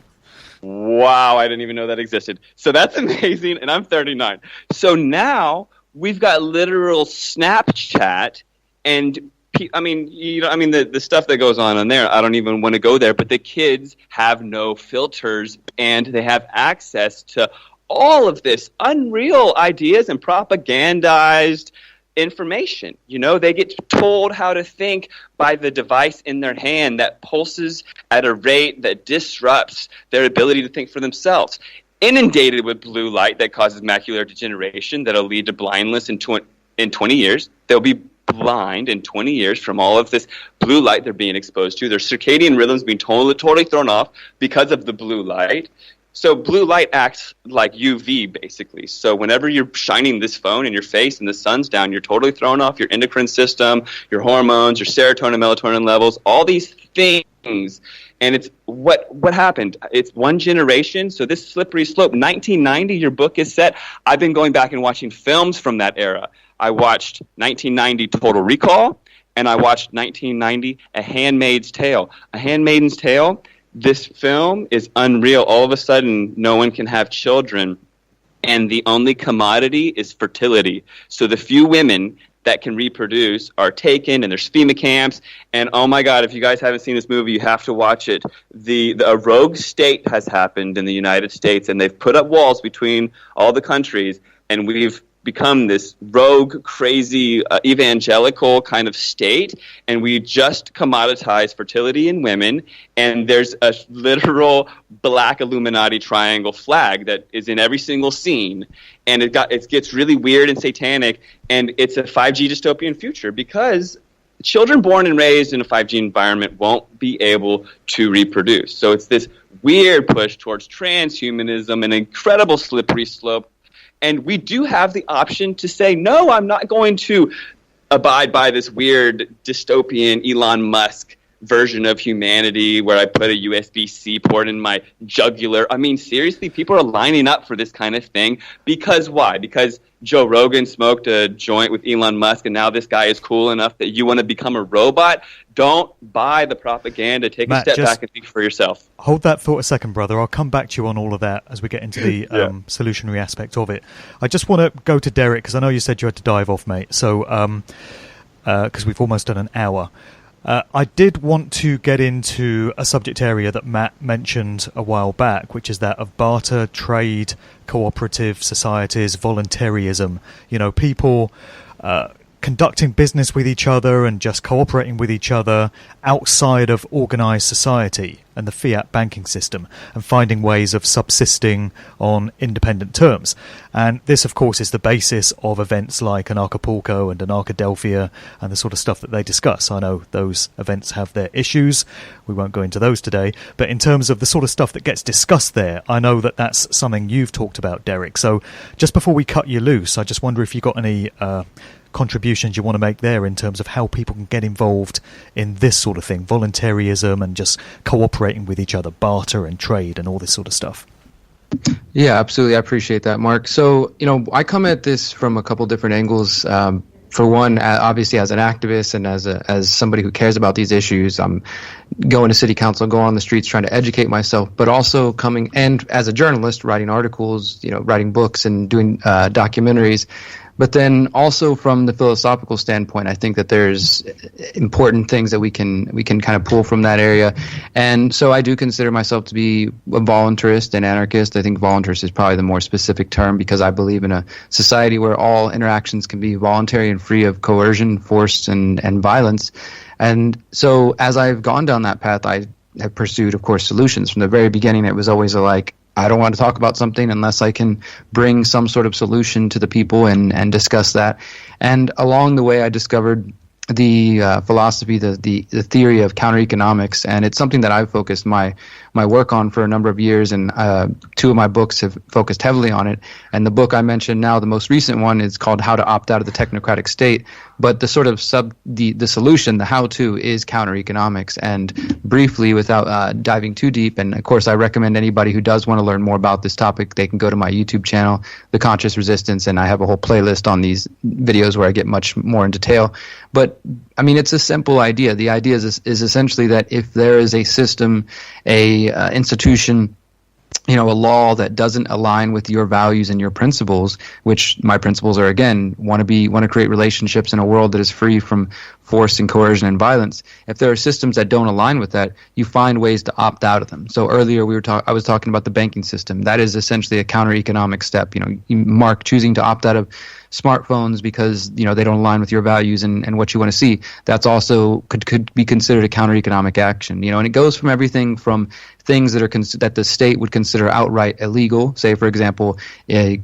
Wow, I didn't even know that existed. So that's amazing, and I'm 39. So now we've got literal Snapchat, and the stuff that goes on there, I don't even want to go there, but the kids have no filters, and they have access to all of this unreal ideas and propagandized information. They get told how to think by the device in their hand that pulses at a rate that disrupts their ability to think for themselves. Inundated with blue light that causes macular degeneration that'll lead to blindness in 20 years. They'll be blind in 20 years from all of this blue light they're being exposed to. Their circadian rhythms being totally thrown off because of the blue light. So blue light acts like UV, basically. So whenever you're shining this phone in your face and the sun's down, you're totally thrown off your endocrine system, your hormones, your serotonin, melatonin levels, all these things. And it's what happened. It's one generation. So this slippery slope, 1990, your book is set. I've been going back and watching films from that era. I watched 1990 Total Recall, and I watched 1990 A Handmaid's Tale. A Handmaid's Tale, this film is unreal. All of a sudden, no one can have children, and the only commodity is fertility. So the few women that can reproduce are taken, and there's FEMA camps. And oh my God, if you guys haven't seen this movie, you have to watch it. A rogue state has happened in the United States, and they've put up walls between all the countries, and we've become this rogue, crazy, evangelical kind of state, and we just commoditize fertility in women, and there's a literal black Illuminati triangle flag that is in every single scene, and it gets really weird and satanic, and it's a 5G dystopian future because children born and raised in a 5G environment won't be able to reproduce. So it's this weird push towards transhumanism, an incredible slippery slope. And we do have the option to say, no, I'm not going to abide by this weird dystopian Elon Musk version of humanity where I put a USB-C port in my jugular. I mean, seriously, people are lining up for this kind of thing. Because why? Because Joe Rogan smoked a joint with Elon Musk, and now this guy is cool enough that you want to become a robot? Don't buy the propaganda. Take a step back and think for yourself. Hold that thought a second, brother. I'll come back to you on all of that as we get into the solutionary aspect of it. I just want to go to Derrick, because I know you said you had to dive off, mate. So, because we've almost done an hour. I did want to get into a subject area that Matt mentioned a while back, which is that of barter, trade, cooperative societies, voluntarism. People conducting business with each other and just cooperating with each other outside of organised society and the fiat banking system, and finding ways of subsisting on independent terms. And this, of course, is the basis of events like Anarchapulco and Anarchadelphia and the sort of stuff that they discuss. I know those events have their issues. We won't go into those today. But in terms of the sort of stuff that gets discussed there, I know that that's something you've talked about, Derrick. So just before we cut you loose, I just wonder if you've got any contributions you want to make there in terms of how people can get involved in this sort of thing, voluntarism and just cooperating with each other, barter and trade and all this sort of stuff. Yeah, absolutely. I appreciate that, Mark. So, I come at this from a couple different angles. For one, obviously as an activist and as somebody who cares about these issues, I'm going to city council, going on the streets, trying to educate myself, but also coming, and as a journalist, writing articles, writing books and doing documentaries. But then also from the philosophical standpoint, I think that there's important things that we can kind of pull from that area. And so I do consider myself to be a voluntarist and anarchist. I think voluntarist is probably the more specific term, because I believe in a society where all interactions can be voluntary and free of coercion, force, and violence. And so as I've gone down that path, I have pursued, of course, solutions. From the very beginning, it was always I don't want to talk about something unless I can bring some sort of solution to the people and discuss that. And along the way, I discovered the philosophy, the theory of counter-economics, and it's something that I've focused my work on for a number of years, and 2 of my books have focused heavily on it. And the book I mentioned now, the most recent one, is called How to Opt Out of the Technocratic State, but the sort of the solution, the how-to, is counter-economics. And briefly, without diving too deep, and of course I recommend anybody who does want to learn more about this topic, they can go to my YouTube channel, The Conscious Resistance, and I have a whole playlist on these videos where I get much more in detail. But I mean, it's a simple idea. The idea is essentially that if there is a system, a institution, a law that doesn't align with your values and your principles, which my principles are, again, want to create relationships in a world that is free from force and coercion and violence. If there are systems that don't align with that, you find ways to opt out of them. So earlier I was talking about the banking system. That is essentially a counter-economic step. Mark choosing to opt out of smartphones because they don't align with your values and what you want to see. That's also could be considered a counter-economic action. And it goes from everything from things that are that the state would consider outright illegal. Say, for example,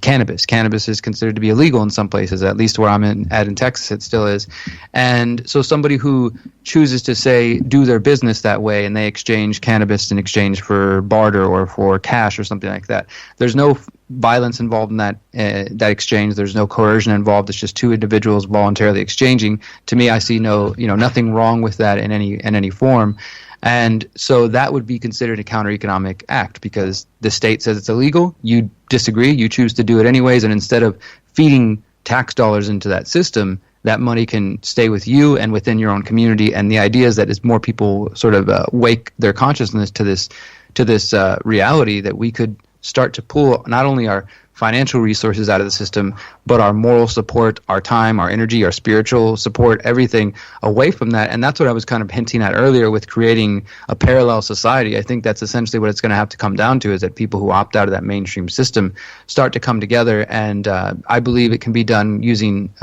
cannabis. Cannabis is considered to be illegal in some places. At least where I'm at in Texas, it still is. And so somebody who chooses to say do their business that way, and they exchange cannabis in exchange for barter or for cash or something like that. There's no violence involved in that exchange. There's no coercion involved. It's just 2 individuals voluntarily exchanging. To me, I see nothing wrong with that in any form. And so that would be considered a counter-economic act because the state says it's illegal. You disagree. You choose to do it anyways. And instead of feeding tax dollars into that system, that money can stay with you and within your own community. And the idea is that as more people sort of wake their consciousness to this reality, that we could start to pull not only our financial resources out of the system, but our moral support, our time, our energy, our spiritual support, everything away from that. And that's what I was kind of hinting at earlier with creating a parallel society. I think that's essentially what it's going to have to come down to, is that people who opt out of that mainstream system start to come together. And I believe it can be done using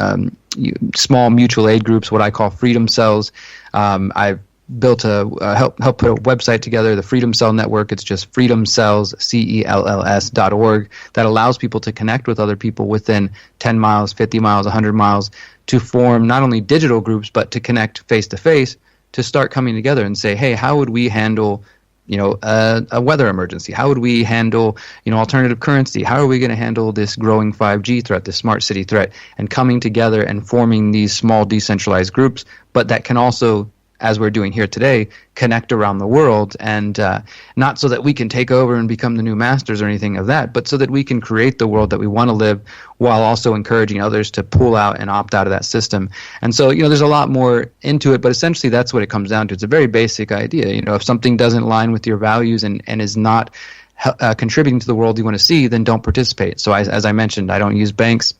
small mutual aid groups, what I call freedom cells. I've built help put a website together, the Freedom Cell Network. It's just freedomcells, CELLS.org, that allows people to connect with other people within 10 miles, 50 miles, 100 miles, to form not only digital groups, but to connect face-to-face, to start coming together and say, hey, how would we handle a weather emergency? How would we handle alternative currency? How are we going to handle this growing 5G threat, this smart city threat? And coming together and forming these small decentralized groups, but that can also, as we're doing here today, connect around the world, and not so that we can take over and become the new masters or anything of that, but so that we can create the world that we want to live while also encouraging others to pull out and opt out of that system. And so, there's a lot more into it, but essentially that's what it comes down to. It's a very basic idea. If something doesn't align with your values and is not contributing to the world you want to see, then don't participate. So as I mentioned, I don't use banks.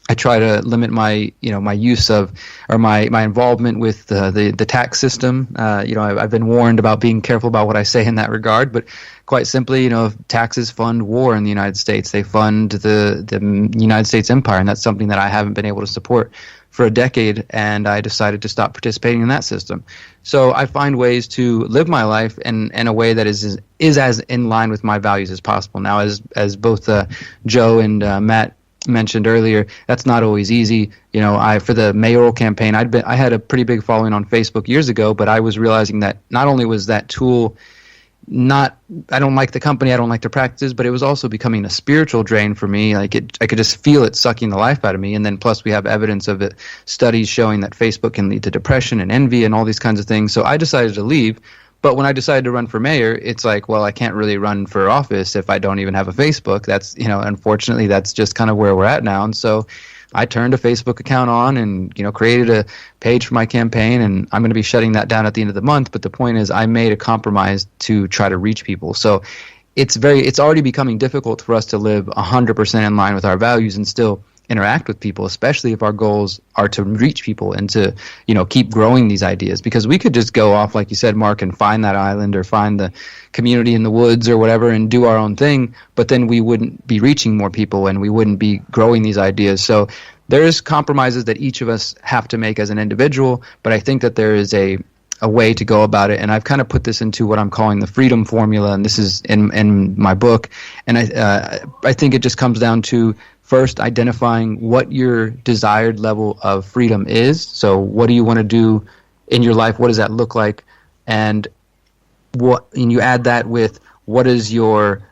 I try to limit my use of, or my involvement with the tax system. I've been warned about being careful about what I say in that regard, but quite simply, taxes fund war in the United States. They fund the United States empire, and that's something that I haven't been able to support for a decade, and I decided to stop participating in that system. So I find ways to live my life in a way that is as in line with my values as possible. Now, as both Joe and Matt mentioned earlier, that's not always easy. For the mayoral campaign, I had a pretty big following on Facebook years ago, but I was realizing that not only was that tool I don't like the company, I don't like the practices, but it was also becoming a spiritual drain for me. I could just feel it sucking the life out of me. And then plus we have evidence of it, studies showing that Facebook can lead to depression and envy and all these kinds of things. So I decided to leave. But when I decided to run for mayor, it's like, well, I can't really run for office if I don't even have a Facebook. That's, unfortunately, that's just kind of where we're at now. And so I turned a Facebook account on and, created a page for my campaign, and I'm going to be shutting that down at the end of the month. But the point is, I made a compromise to try to reach people. So it's already becoming difficult for us to live 100% in line with our values and still interact with people, especially if our goals are to reach people and to, keep growing these ideas. Because we could just go off, like you said, Mark, and find that island or find the community in the woods or whatever and do our own thing, but then we wouldn't be reaching more people and we wouldn't be growing these ideas. So there is compromises that each of us have to make as an individual, but I think that there is a a way to go about it. And I've kind of put this into what I'm calling the freedom formula, and this is in my book. And I think it just comes down to first identifying what your desired level of freedom is. So what do you want to do in your life? What does that look like? And you add that with what is your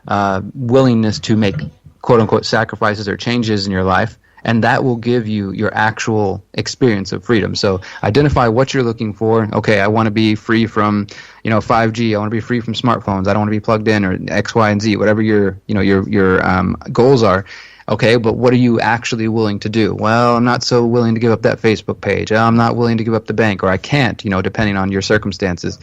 willingness to make quote-unquote sacrifices or changes in your life, and that will give you your actual experience of freedom. So identify what you're looking for. Okay, I want to be free from 5G. I want to be free from smartphones. I don't want to be plugged in, or X, Y, and Z, whatever your goals are. Okay, but what are you actually willing to do? Well, I'm not so willing to give up that Facebook page. I'm not willing to give up the bank, or I can't, depending on your circumstances.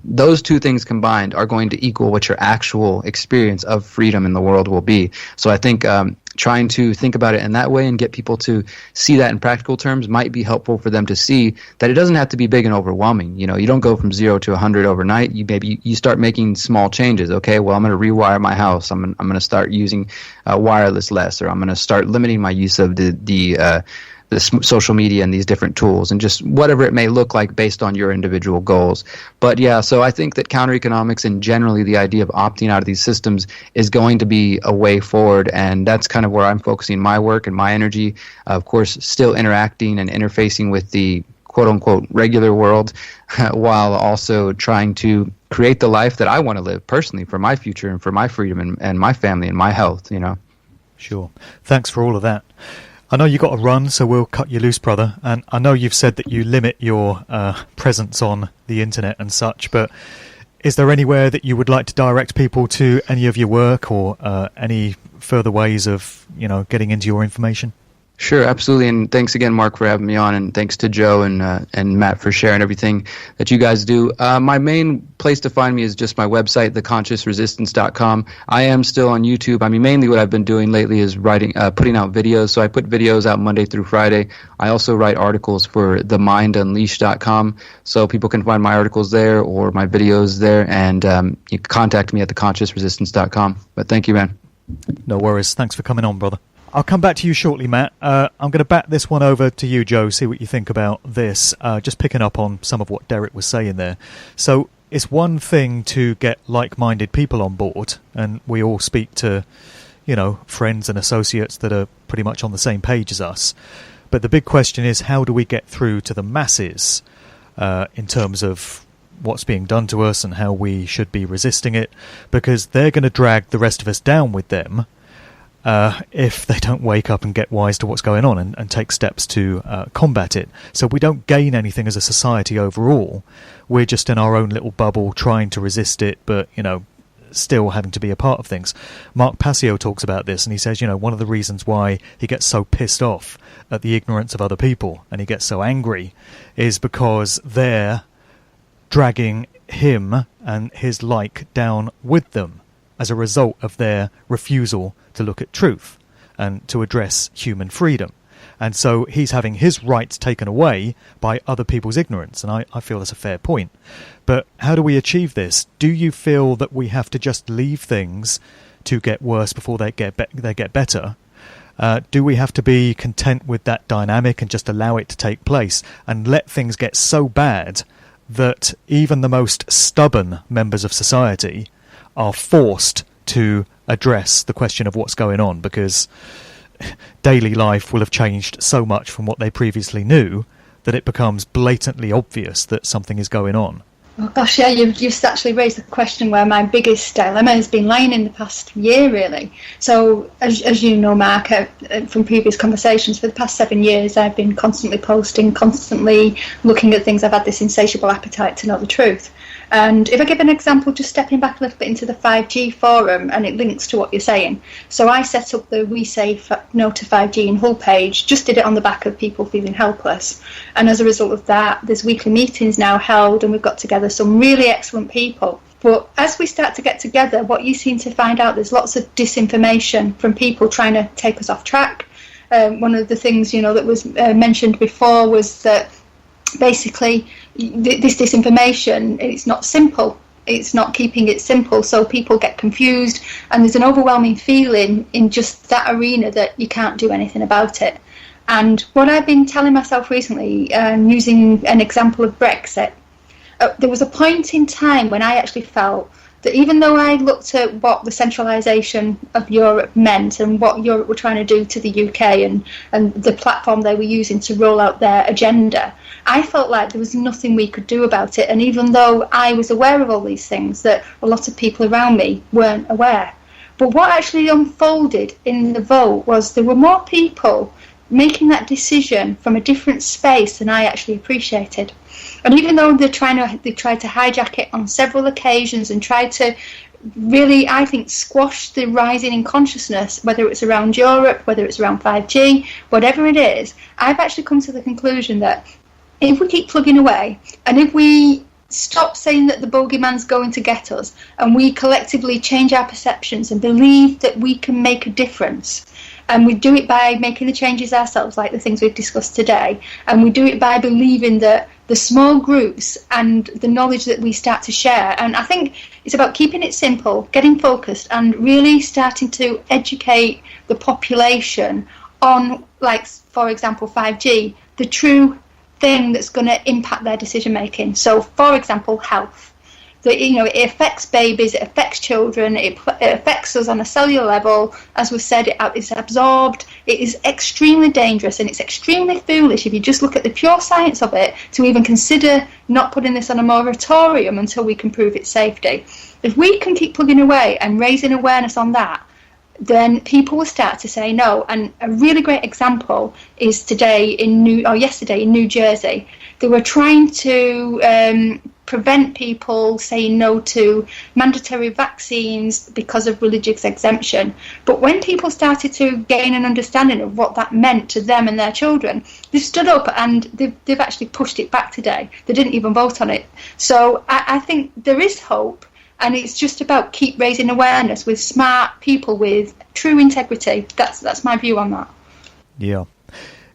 Those two things combined are going to equal what your actual experience of freedom in the world will be. So I think trying to think about it in that way and get people to see that in practical terms might be helpful for them to see that it doesn't have to be big and overwhelming. You don't go from 0 to 100 overnight. You start making small changes. Okay, well, I'm going to rewire my house. I'm going to start using wireless less, or I'm going to start limiting my use of the social media and these different tools, and just whatever it may look like based on your individual goals. But yeah, so I think that counter economics and generally the idea of opting out of these systems is going to be a way forward, and that's kind of where I'm focusing my work and my energy. Of course, still interacting and interfacing with the quote-unquote regular world while also trying to create the life that I want to live personally for my future and for my freedom and my family and my health, Sure. Thanks for all of that. I know you got to run, so we'll cut you loose, brother. And I know you've said that you limit your presence on the internet and such, but is there anywhere that you would like to direct people to any of your work, or any further ways of, getting into your information? Sure, absolutely, and thanks again, Mark, for having me on, and thanks to Joe and Matt for sharing everything that you guys do. My main place to find me is just my website, theconsciousresistance.com. I am still on YouTube. I mean, mainly what I've been doing lately is putting out videos. So I put videos out Monday through Friday. I also write articles for themindunleashed.com, so people can find my articles there or my videos there, and you can contact me at theconsciousresistance.com. But thank you, man. No worries. Thanks for coming on, brother. I'll come back to you shortly, Matt. I'm going to bat this one over to you, Joe, see what you think about this. Just picking up on some of what Derrick was saying there. So it's one thing to get like-minded people on board, and we all speak to, friends and associates that are pretty much on the same page as us. But the big question is, how do we get through to the masses in terms of what's being done to us and how we should be resisting it? Because they're going to drag the rest of us down with them if they don't wake up and get wise to what's going on and take steps to combat it. So we don't gain anything as a society overall. We're just in our own little bubble trying to resist it, but, still having to be a part of things. Mark Passio talks about this, and he says, one of the reasons why he gets so pissed off at the ignorance of other people and he gets so angry is because they're dragging him and his like down with them as a result of their refusal to look at truth and to address human freedom. And so he's having his rights taken away by other people's ignorance, and I feel that's a fair point. But how do we achieve this? Do you feel that we have to just leave things to get worse before they get better? Do we have to be content with that dynamic and just allow it to take place and let things get so bad that even the most stubborn members of society are forced to address the question of what's going on, because daily life will have changed so much from what they previously knew that it becomes blatantly obvious that something is going on? Oh gosh, yeah, you've just actually raised the question where my biggest dilemma has been lying in the past year, really. So, as you know, Mark, from previous conversations, for the past 7 years, I've been constantly posting, constantly looking at things. I've had this insatiable appetite to know the truth. And if I give an example, just stepping back a little bit into the 5G forum, and it links to what you're saying. So I set up the We Say No to 5G in Hull page, just did it on the back of people feeling helpless. And as a result of that, there's weekly meetings now held, and we've got together some really excellent people. But as we start to get together, what you seem to find out, there's lots of disinformation from people trying to take us off track. One of the things, that was mentioned before was that basically this disinformation, it's not simple. It's not keeping it simple, so people get confused, and there's an overwhelming feeling in just that arena that you can't do anything about it. And what I've been telling myself recently, using an example of Brexit, there was a point in time when I actually felt that even though I looked at what the centralisation of Europe meant and what Europe were trying to do to the UK and the platform they were using to roll out their agenda, I felt like there was nothing we could do about it. And even though I was aware of all these things, that a lot of people around me weren't aware. But what actually unfolded in the vote was there were more people making that decision from a different space than I actually appreciated. And even though they tried to hijack it on several occasions and tried to really, I think, squash the rising in consciousness, whether it's around Europe, whether it's around 5G, whatever it is, I've actually come to the conclusion that if we keep plugging away and if we stop saying that the bogeyman's going to get us and we collectively change our perceptions and believe that we can make a difference, and we do it by making the changes ourselves, like the things we've discussed today, and we do it by believing that the small groups and the knowledge that we start to share. And I think it's about keeping it simple, getting focused, and really starting to educate the population on, like, for example, 5G, the true thing that's going to impact their decision making. So, for example, health. It affects babies, it affects children, it affects us on a cellular level. As we've said, it's absorbed. It is extremely dangerous, and it's extremely foolish if you just look at the pure science of it to even consider not putting this on a moratorium until we can prove its safety. If we can keep plugging away and raising awareness on that, then people will start to say no. And a really great example is yesterday in New Jersey. They were trying to prevent people saying no to mandatory vaccines because of religious exemption. But when people started to gain an understanding of what that meant to them and their children, they stood up and they've actually pushed it back today. They didn't even vote on it. So I think there is hope, and it's just about keep raising awareness with smart people with true integrity. That's my view on that. Yeah.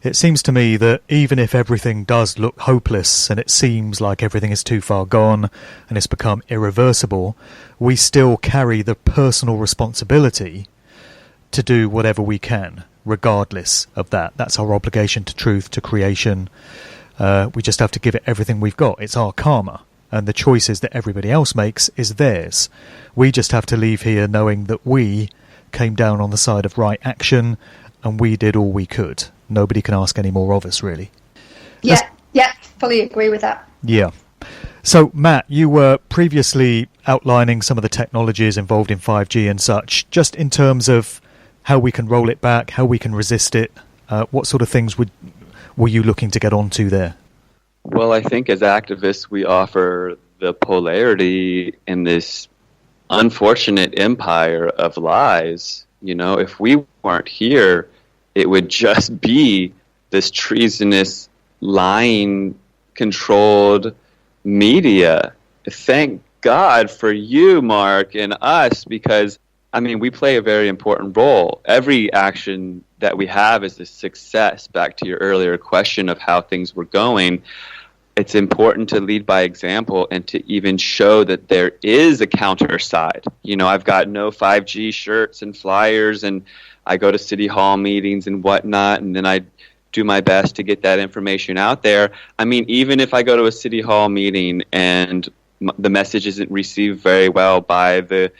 It seems to me that even if everything does look hopeless and it seems like everything is too far gone and it's become irreversible, we still carry the personal responsibility to do whatever we can, regardless of that. That's our obligation to truth, to creation. We just have to give it everything we've got. It's our karma. And the choices that everybody else makes is theirs. We just have to leave here knowing that we came down on the side of right action and we did all we could. Nobody can ask any more of us, really. Yeah, fully agree with that. Yeah. So, Matt, you were previously outlining some of the technologies involved in 5G and such, just in terms of how we can roll it back, how we can resist it. What sort of things were you looking to get onto there? Well, I think as activists, we offer the polarity in this unfortunate empire of lies. If we weren't here, it would just be this treasonous, lying, controlled media. Thank God for you, Mark, and us, because, we play a very important role. Every action that we have is a success. Back to your earlier question of how things were going, it's important to lead by example and to even show that there is a counter side. I've got no 5G shirts and flyers, and I go to city hall meetings and whatnot, and then I do my best to get that information out there. Even if I go to a city hall meeting and the message isn't received very well by the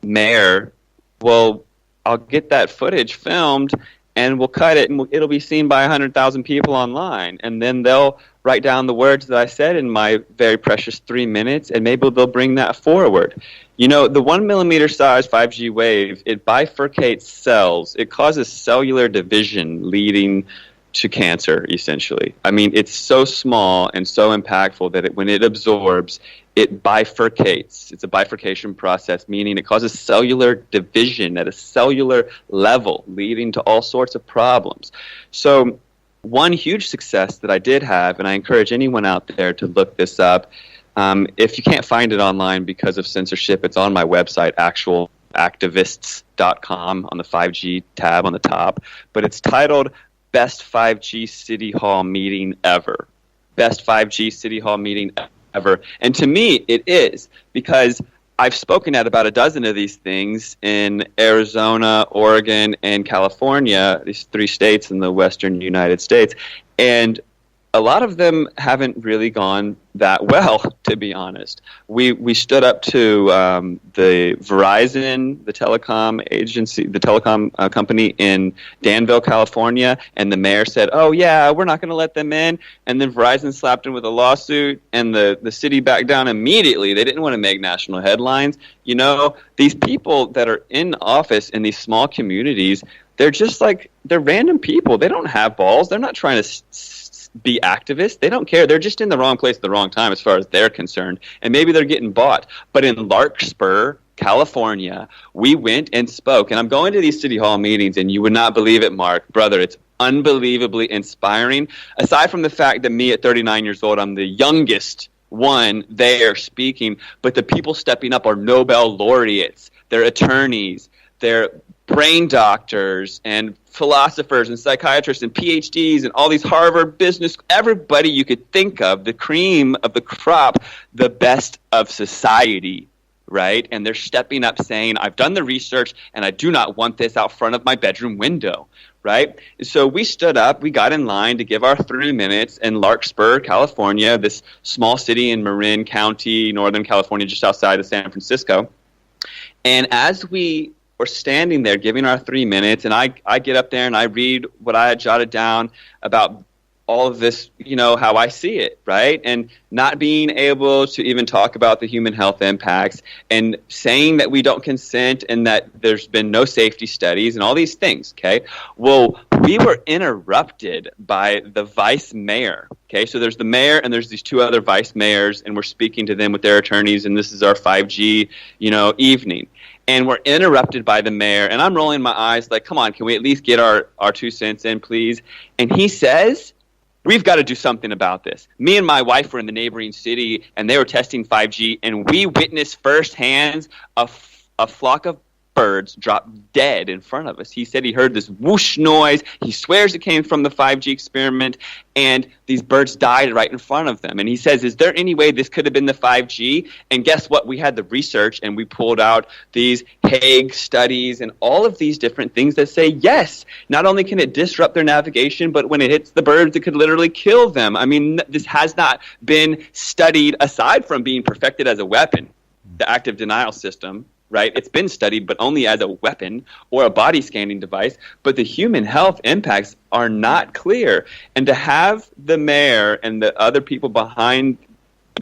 mayor, well, I'll get that footage filmed and we'll cut it, and it'll be seen by 100,000 people online, and then they'll write down the words that I said in my very precious 3 minutes, and maybe they'll bring that forward. The 1 millimeter size 5G wave, it bifurcates cells. It causes cellular division leading to cancer, essentially. It's so small and so impactful that when it absorbs, it bifurcates. It's a bifurcation process, meaning it causes cellular division at a cellular level, leading to all sorts of problems. So one huge success that I did have, and I encourage anyone out there to look this up, if you can't find it online because of censorship, it's on my website, actualactivists.com, on the 5G tab on the top. But it's titled Best 5G City Hall Meeting Ever. Best 5G City Hall Meeting Ever. And to me, it is, because I've spoken at about a dozen of these things in Arizona, Oregon, and California, these 3 states in the western United States. And a lot of them haven't really gone that well, to be honest. We stood up to the Verizon, the telecom agency, the telecom company in Danville, California, and the mayor said, "Oh yeah, we're not going to let them in." And then Verizon slapped him with a lawsuit, and the city backed down immediately. They didn't want to make national headlines. You know, these people that are in office in these small communities, they're just like, they're random people. They don't have balls. They're not trying to be activists. They don't care. They're just in the wrong place at the wrong time as far as they're concerned. And maybe they're getting bought. But in Larkspur, California, we went and spoke. And I'm going to these city hall meetings, and you would not believe it, Mark. Brother, it's unbelievably inspiring. Aside from the fact that me at 39 years old, I'm the youngest one there speaking, but the people stepping up are Nobel laureates. They're attorneys. They're brain doctors and philosophers and psychiatrists and PhDs and all these Harvard business, everybody you could think of, the cream of the crop, the best of society, right? And they're stepping up saying, I've done the research and I do not want this out front of my bedroom window, right? So we stood up, we got in line to give our 3 minutes in Larkspur, California, this small city in Marin County, Northern California, just outside of San Francisco. And as we were standing there giving our 3 minutes, and I get up there and I read what I had jotted down about all of this, you know, how I see it, right? And not being able to even talk about the human health impacts and saying that we don't consent and that there's been no safety studies and all these things, okay? Well, we were interrupted by the vice mayor, okay? So there's the mayor and there's these two other vice mayors, and we're speaking to them with their attorneys, and this is our 5G, you know, evening. And we're interrupted by the mayor, and I'm rolling my eyes like, come on, can we at least get our 2 cents in, please? And he says, we've got to do something about this. Me and my wife were in the neighboring city, and they were testing 5G, and we witnessed firsthand a flock of birds drop dead in front of us. He said he heard this whoosh noise. He swears it came from the 5G experiment, and these birds died right in front of them. And he says, is there any way this could have been the 5G? And guess what? We had the research, and we pulled out these Hague studies and all of these different things that say, yes, not only can it disrupt their navigation, but when it hits the birds, it could literally kill them. I mean, this has not been studied aside from being perfected as a weapon, the active denial system. Right? It's been studied, but only as a weapon or a body scanning device. But the human health impacts are not clear. And to have the mayor and the other people behind,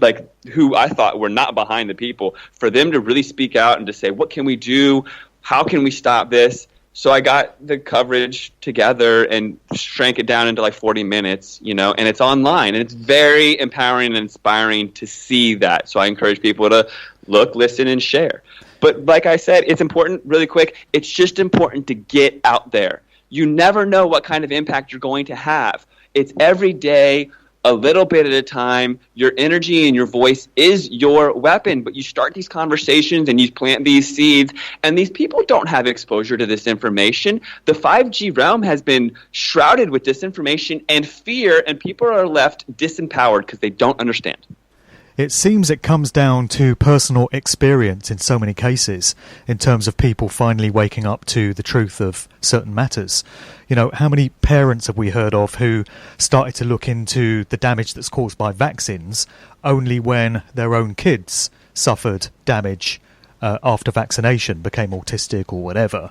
like, who I thought were not behind the people, for them to really speak out and to say, what can we do? How can we stop this? So I got the coverage together and shrank it down into like 40 minutes, you know, and it's online. And it's very empowering and inspiring to see that. So I encourage people to look, listen, and share. But like I said, it's important, really quick, it's just important to get out there. You never know what kind of impact you're going to have. It's every day, a little bit at a time. Your energy and your voice is your weapon, but you start these conversations and you plant these seeds, and these people don't have exposure to this information. The 5G realm has been shrouded with disinformation and fear, and people are left disempowered because they don't understand. It seems it comes down to personal experience in so many cases, in terms of people finally waking up to the truth of certain matters. You know, how many parents have we heard of who started to look into the damage that's caused by vaccines only when their own kids suffered damage after vaccination, became autistic or whatever?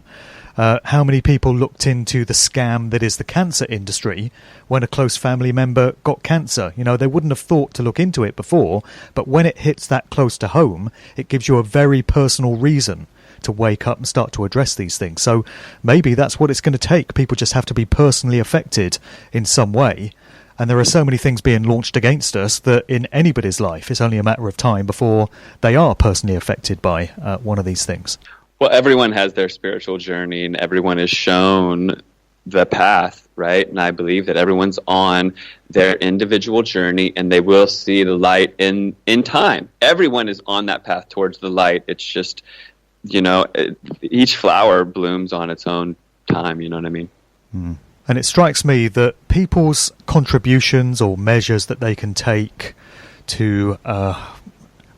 How many people looked into the scam that is the cancer industry when a close family member got cancer? You know, they wouldn't have thought to look into it before, but when it hits that close to home, it gives you a very personal reason to wake up and start to address these things. So maybe that's what it's going to take. People just have to be personally affected in some way. And there are so many things being launched against us that in anybody's life, it's only a matter of time before they are personally affected by one of these things. Well, everyone has their spiritual journey, and everyone is shown the path, right? And I believe that everyone's on their individual journey, and they will see the light in time. Everyone is on that path towards the light. It's just, you know, each flower blooms on its own time, you know what I mean? Mm. And it strikes me that people's contributions or measures that they can take to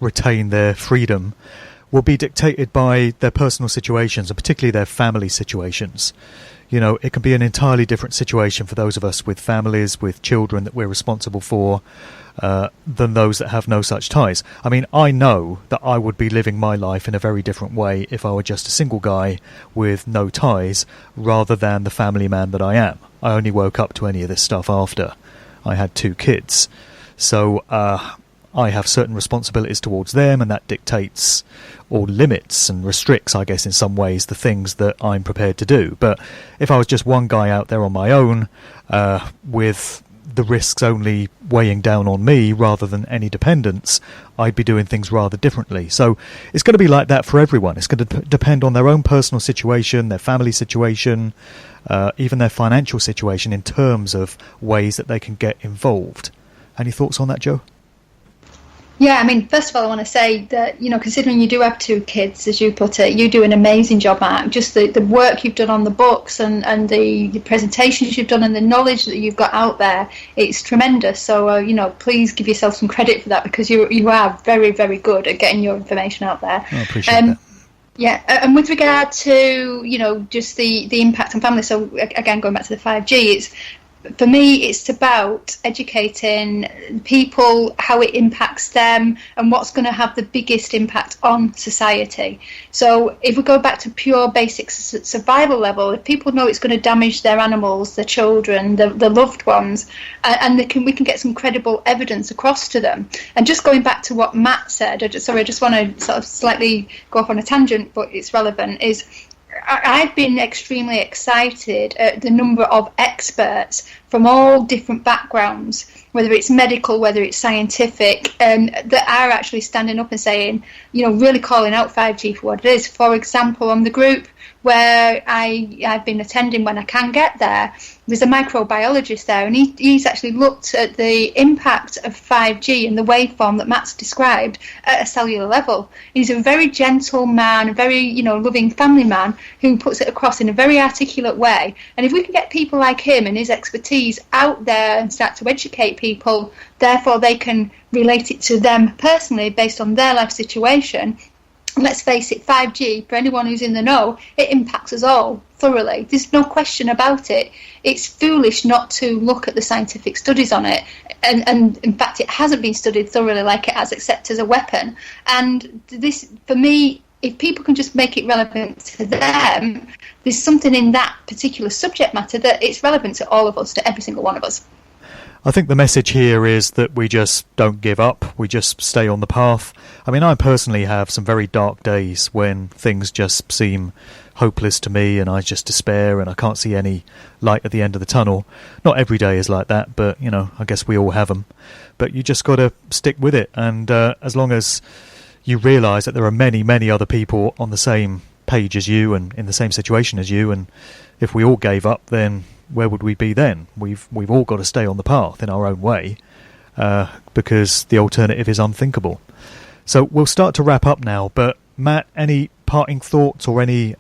retain their freedom will be dictated by their personal situations, and particularly their family situations. it can be an entirely different situation for those of us with families, with children that we're responsible for, than those that have no such ties. I mean, I know that I would be living my life in a very different way if I were just a single guy with no ties, rather than the family man that I am. I only woke up to any of this stuff after I had 2 kids. So I have certain responsibilities towards them, and that dictates or limits and restricts, I guess, in some ways, the things that I'm prepared to do. But if I was just one guy out there on my own, with the risks only weighing down on me rather than any dependence, I'd be doing things rather differently. So it's going to be like that for everyone. It's going to depend on their own personal situation, their family situation, even their financial situation in terms of ways that they can get involved. Any thoughts on that, Jo? Yeah, I mean, first of all, I want to say that, considering you do have 2 kids, as you put it, you do an amazing job, Matt. Just the work you've done on the books and the presentations you've done and the knowledge that you've got out there, it's tremendous. So, please give yourself some credit for that, because you are very, very good at getting your information out there. I appreciate that. Yeah, and with regard to, just the impact on families, so again, going back to the 5G, for me, it's about educating people, how it impacts them, and what's going to have the biggest impact on society. So if we go back to pure basic survival level, if people know it's going to damage their animals, their children, their loved ones, and we can get some credible evidence across to them. And just going back to what Matt said, I just want to sort of slightly go off on a tangent, but it's relevant, is I've been extremely excited at the number of experts from all different backgrounds, whether it's medical, whether it's scientific, that are actually standing up and saying, really calling out 5G for what it is. For example, on the group where I've been attending when I can get there, there's a microbiologist there, and he's actually looked at the impact of 5G and the waveform that Matt's described at a cellular level. He's a very gentle man, a very loving family man who puts it across in a very articulate way. And if we can get people like him and his expertise out there and start to educate people, therefore they can relate it to them personally based on their life situation. Let's face it, 5G, for anyone who's in the know, it impacts us all thoroughly. There's no question about it. It's foolish not to look at the scientific studies on it. And in fact, it hasn't been studied thoroughly like it has, except as a weapon. And this, for me, if people can just make it relevant to them, there's something in that particular subject matter that it's relevant to all of us, to every single one of us. I think the message here is that we just don't give up, we just stay on the path. I mean, I personally have some very dark days when things just seem hopeless to me and I just despair and I can't see any light at the end of the tunnel. Not every day is like that, but, I guess we all have them. But you just got to stick with it, and as long as you realise that there are many, many other people on the same page as you and in the same situation as you, and if we all gave up, then where would we be then? We've all got to stay on the path in our own way, because the alternative is unthinkable. So we'll start to wrap up now, but Matt, any parting thoughts or any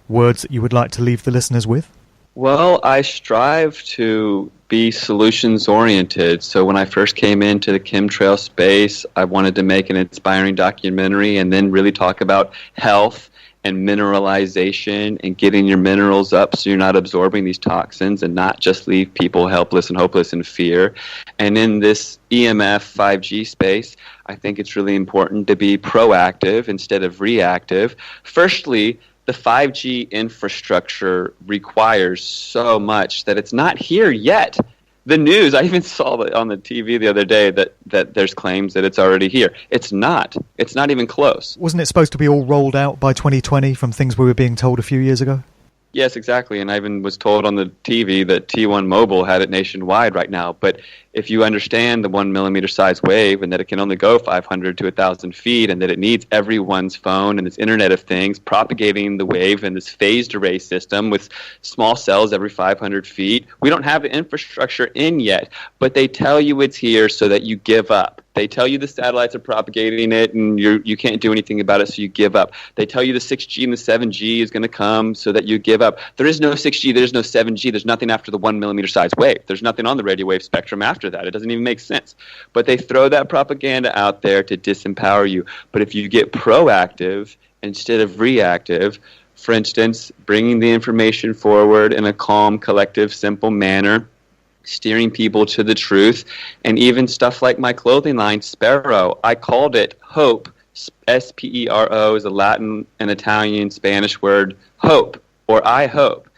words that you would like to leave the listeners with? Well, I strive to be solutions-oriented. So when I first came into the chemtrail space, I wanted to make an inspiring documentary and then really talk about health and mineralization and getting your minerals up so you're not absorbing these toxins and not just leave people helpless and hopeless in fear. And in this EMF 5G space, I think it's really important to be proactive instead of reactive. Firstly, the 5G infrastructure requires so much that it's not here yet. The news, I even saw on the TV the other day that there's claims that it's already here. It's not. It's not even close. Wasn't it supposed to be all rolled out by 2020 from things we were being told a few years ago? Yes, exactly. And I even was told on the TV that T1 Mobile had it nationwide right now. But if you understand the 1 millimeter size wave and that it can only go 500 to 1,000 feet and that it needs everyone's phone and this Internet of Things propagating the wave in this phased array system with small cells every 500 feet, we don't have the infrastructure in yet. But they tell you it's here so that you give up. They tell you the satellites are propagating it and you can't do anything about it, so you give up. They tell you the 6G and the 7G is going to come so that you give up. There is no 6G, there is no 7G, there's nothing after the 1 millimeter size wave. There's nothing on the radio wave spectrum after that. It doesn't even make sense. But they throw that propaganda out there to disempower you. But if you get proactive instead of reactive, For instance, bringing the information forward in a calm, collective, simple manner, steering people to the truth, and even stuff like my clothing line, Spero. I called it Hope. Spero is a Latin and Italian Spanish word, hope, or I hope.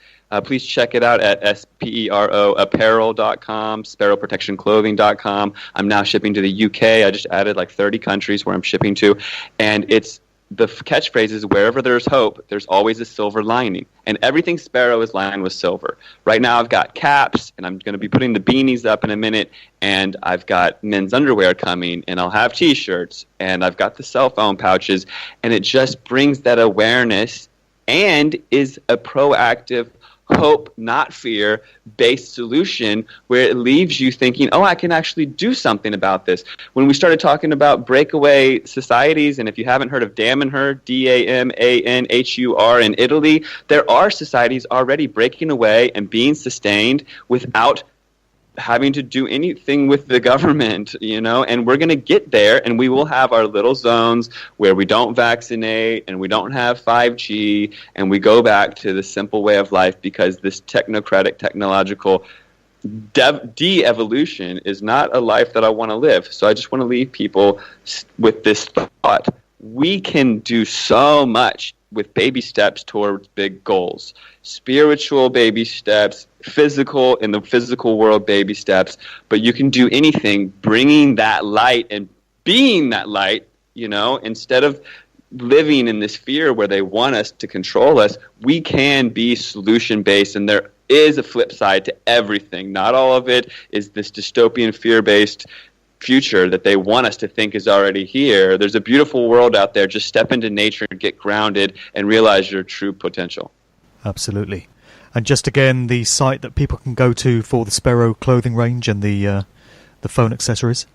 Please check it out at speroapparel.com, speroprotectionclothing.com. I'm now shipping to the UK. I just added like 30 countries where I'm shipping to. And it's the catchphrase is, wherever there's hope, there's always a silver lining. And everything Spero is lined with silver. Right now I've got caps, and I'm going to be putting the beanies up in a minute, and I've got men's underwear coming, and I'll have T-shirts, and I've got the cell phone pouches, and it just brings that awareness and is a proactive hope, not fear, based solution where it leaves you thinking, oh, I can actually do something about this. When we started talking about breakaway societies, and if you haven't heard of Damanhur, Damanhur in Italy, there are societies already breaking away and being sustained without having to do anything with the government, and we're going to get there, and we will have our little zones where we don't vaccinate and we don't have 5G, and we go back to the simple way of life, because this technocratic, technological de-evolution is not a life that I want to live. So I just want to leave people with this thought. We can do so much with baby steps towards big goals. Spiritual baby steps, physical, in the physical world baby steps, but you can do anything bringing that light and being that light, instead of living in this fear where they want us to control us. We can be solution-based, and there is a flip side to everything. Not all of it is this dystopian fear-based future that they want us to think is already here. There's a beautiful world out there. Just step into nature and get grounded and realize your true potential. Absolutely. And just again, the site that people can go to for the Spero clothing range and the phone accessories?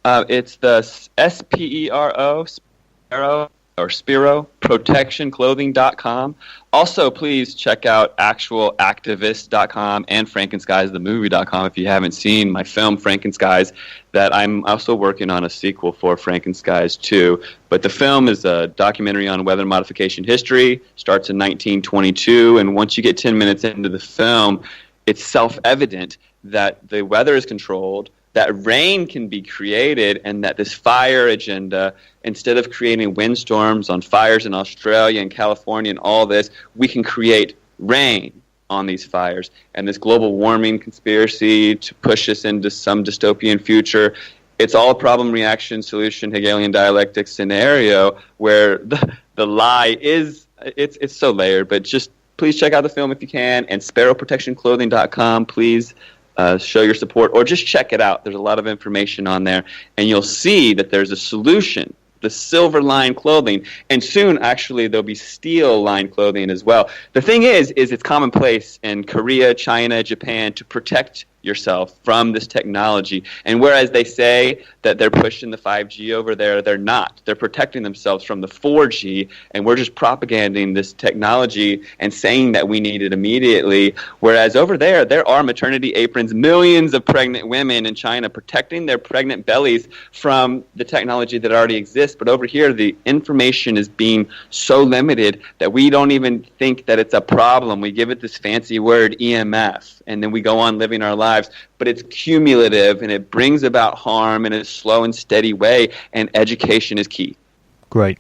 It's the Spero, Spero, or Spero, protectionclothing.com. Also, please check out actualactivist.com and frankenskiesthemovie.com if you haven't seen my film Frankenskies, that I'm also working on a sequel for Frankenskies 2. But the film is a documentary on weather modification history, starts in 1922, and once you get 10 minutes into the film, it's self-evident that the weather is controlled, that rain can be created, and that this fire agenda, instead of creating windstorms on fires in Australia and California and all this, we can create rain on these fires. And this global warming conspiracy to push us into some dystopian future, it's all a problem, reaction, solution, Hegelian dialectic scenario where the lie is, it's so layered. But just please check out the film if you can, and speroprotectionclothing.com, please. Show your support, or just check it out. There's a lot of information on there, and you'll see that there's a solution, the silver line clothing, and soon actually there'll be steel line clothing as well. The thing is it's commonplace in Korea, China, Japan to protect yourself from this technology. And whereas they say that they're pushing the 5G over there, they're not. They're protecting themselves from the 4G, and we're just propagating this technology and saying that we need it immediately. Whereas over there are maternity aprons, millions of pregnant women in China protecting their pregnant bellies from the technology that already exists. But over here, the information is being so limited that we don't even think that it's a problem. We give it this fancy word, EMF, and then we go on living our lives. But it's cumulative, and it brings about harm in a slow and steady way, and education is key. Great.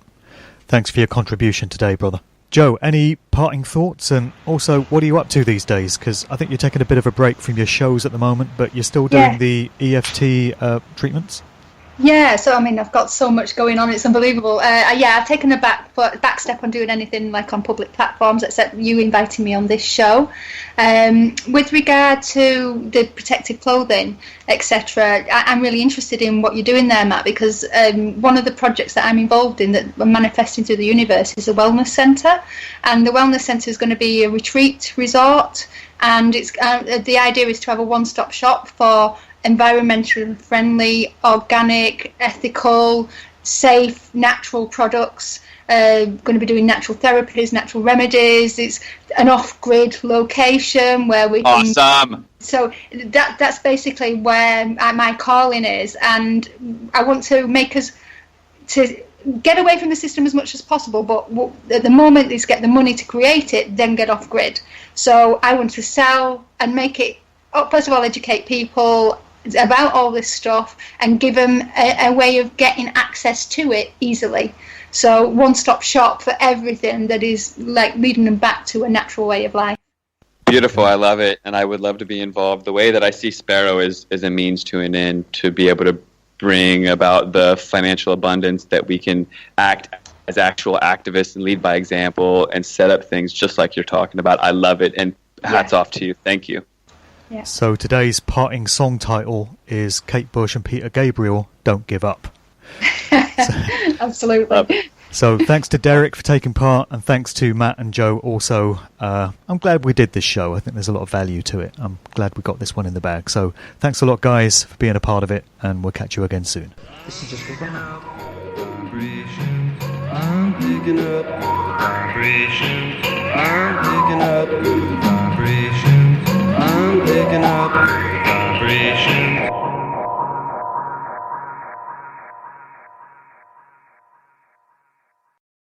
Thanks for your contribution today, brother. Joe, any parting thoughts? And also, what are you up to these days? Because I think you're taking a bit of a break from your shows at the moment, but you're still doing the EFT treatments? Yeah, so I mean, I've got so much going on, it's unbelievable. I've taken a back step on doing anything like on public platforms, except you inviting me on this show. With regard to the protective clothing, etc., I'm really interested in what you're doing there, Matt, because one of the projects that I'm involved in that we're manifesting through the universe is a wellness centre, and the wellness centre is going to be a retreat resort, and it's the idea is to have a one-stop shop for environmentally friendly, organic, ethical, safe, natural products. Going to be doing natural therapies, natural remedies. It's an off-grid location where we can... Awesome! So that's basically where my calling is, and I want to make us to get away from the system as much as possible, but at the moment is get the money to create it, then get off grid. So I want to sell and make it, first of all, educate people about all this stuff and give them a way of getting access to it easily. So one-stop shop for everything that is like leading them back to a natural way of life. Beautiful. I love it. And I would love to be involved. The way that I see Spero is a means to an end, to be able to bring about the financial abundance that we can act as actual activists and lead by example and set up things just like you're talking about. I love it. And hats off to you. Thank you. Yeah. So today's parting song title is Kate Bush and Peter Gabriel, Don't Give Up. Absolutely. So thanks to Derrick for taking part, and thanks to Matt and Jo also. I'm glad we did this show. I think there's a lot of value to it. I'm glad we got this one in the bag. So thanks a lot, guys, for being a part of it, and we'll catch you again soon. This is just for fun. Vibrations, I'm picking up vibrations, I'm picking up vibrations, I'm picking up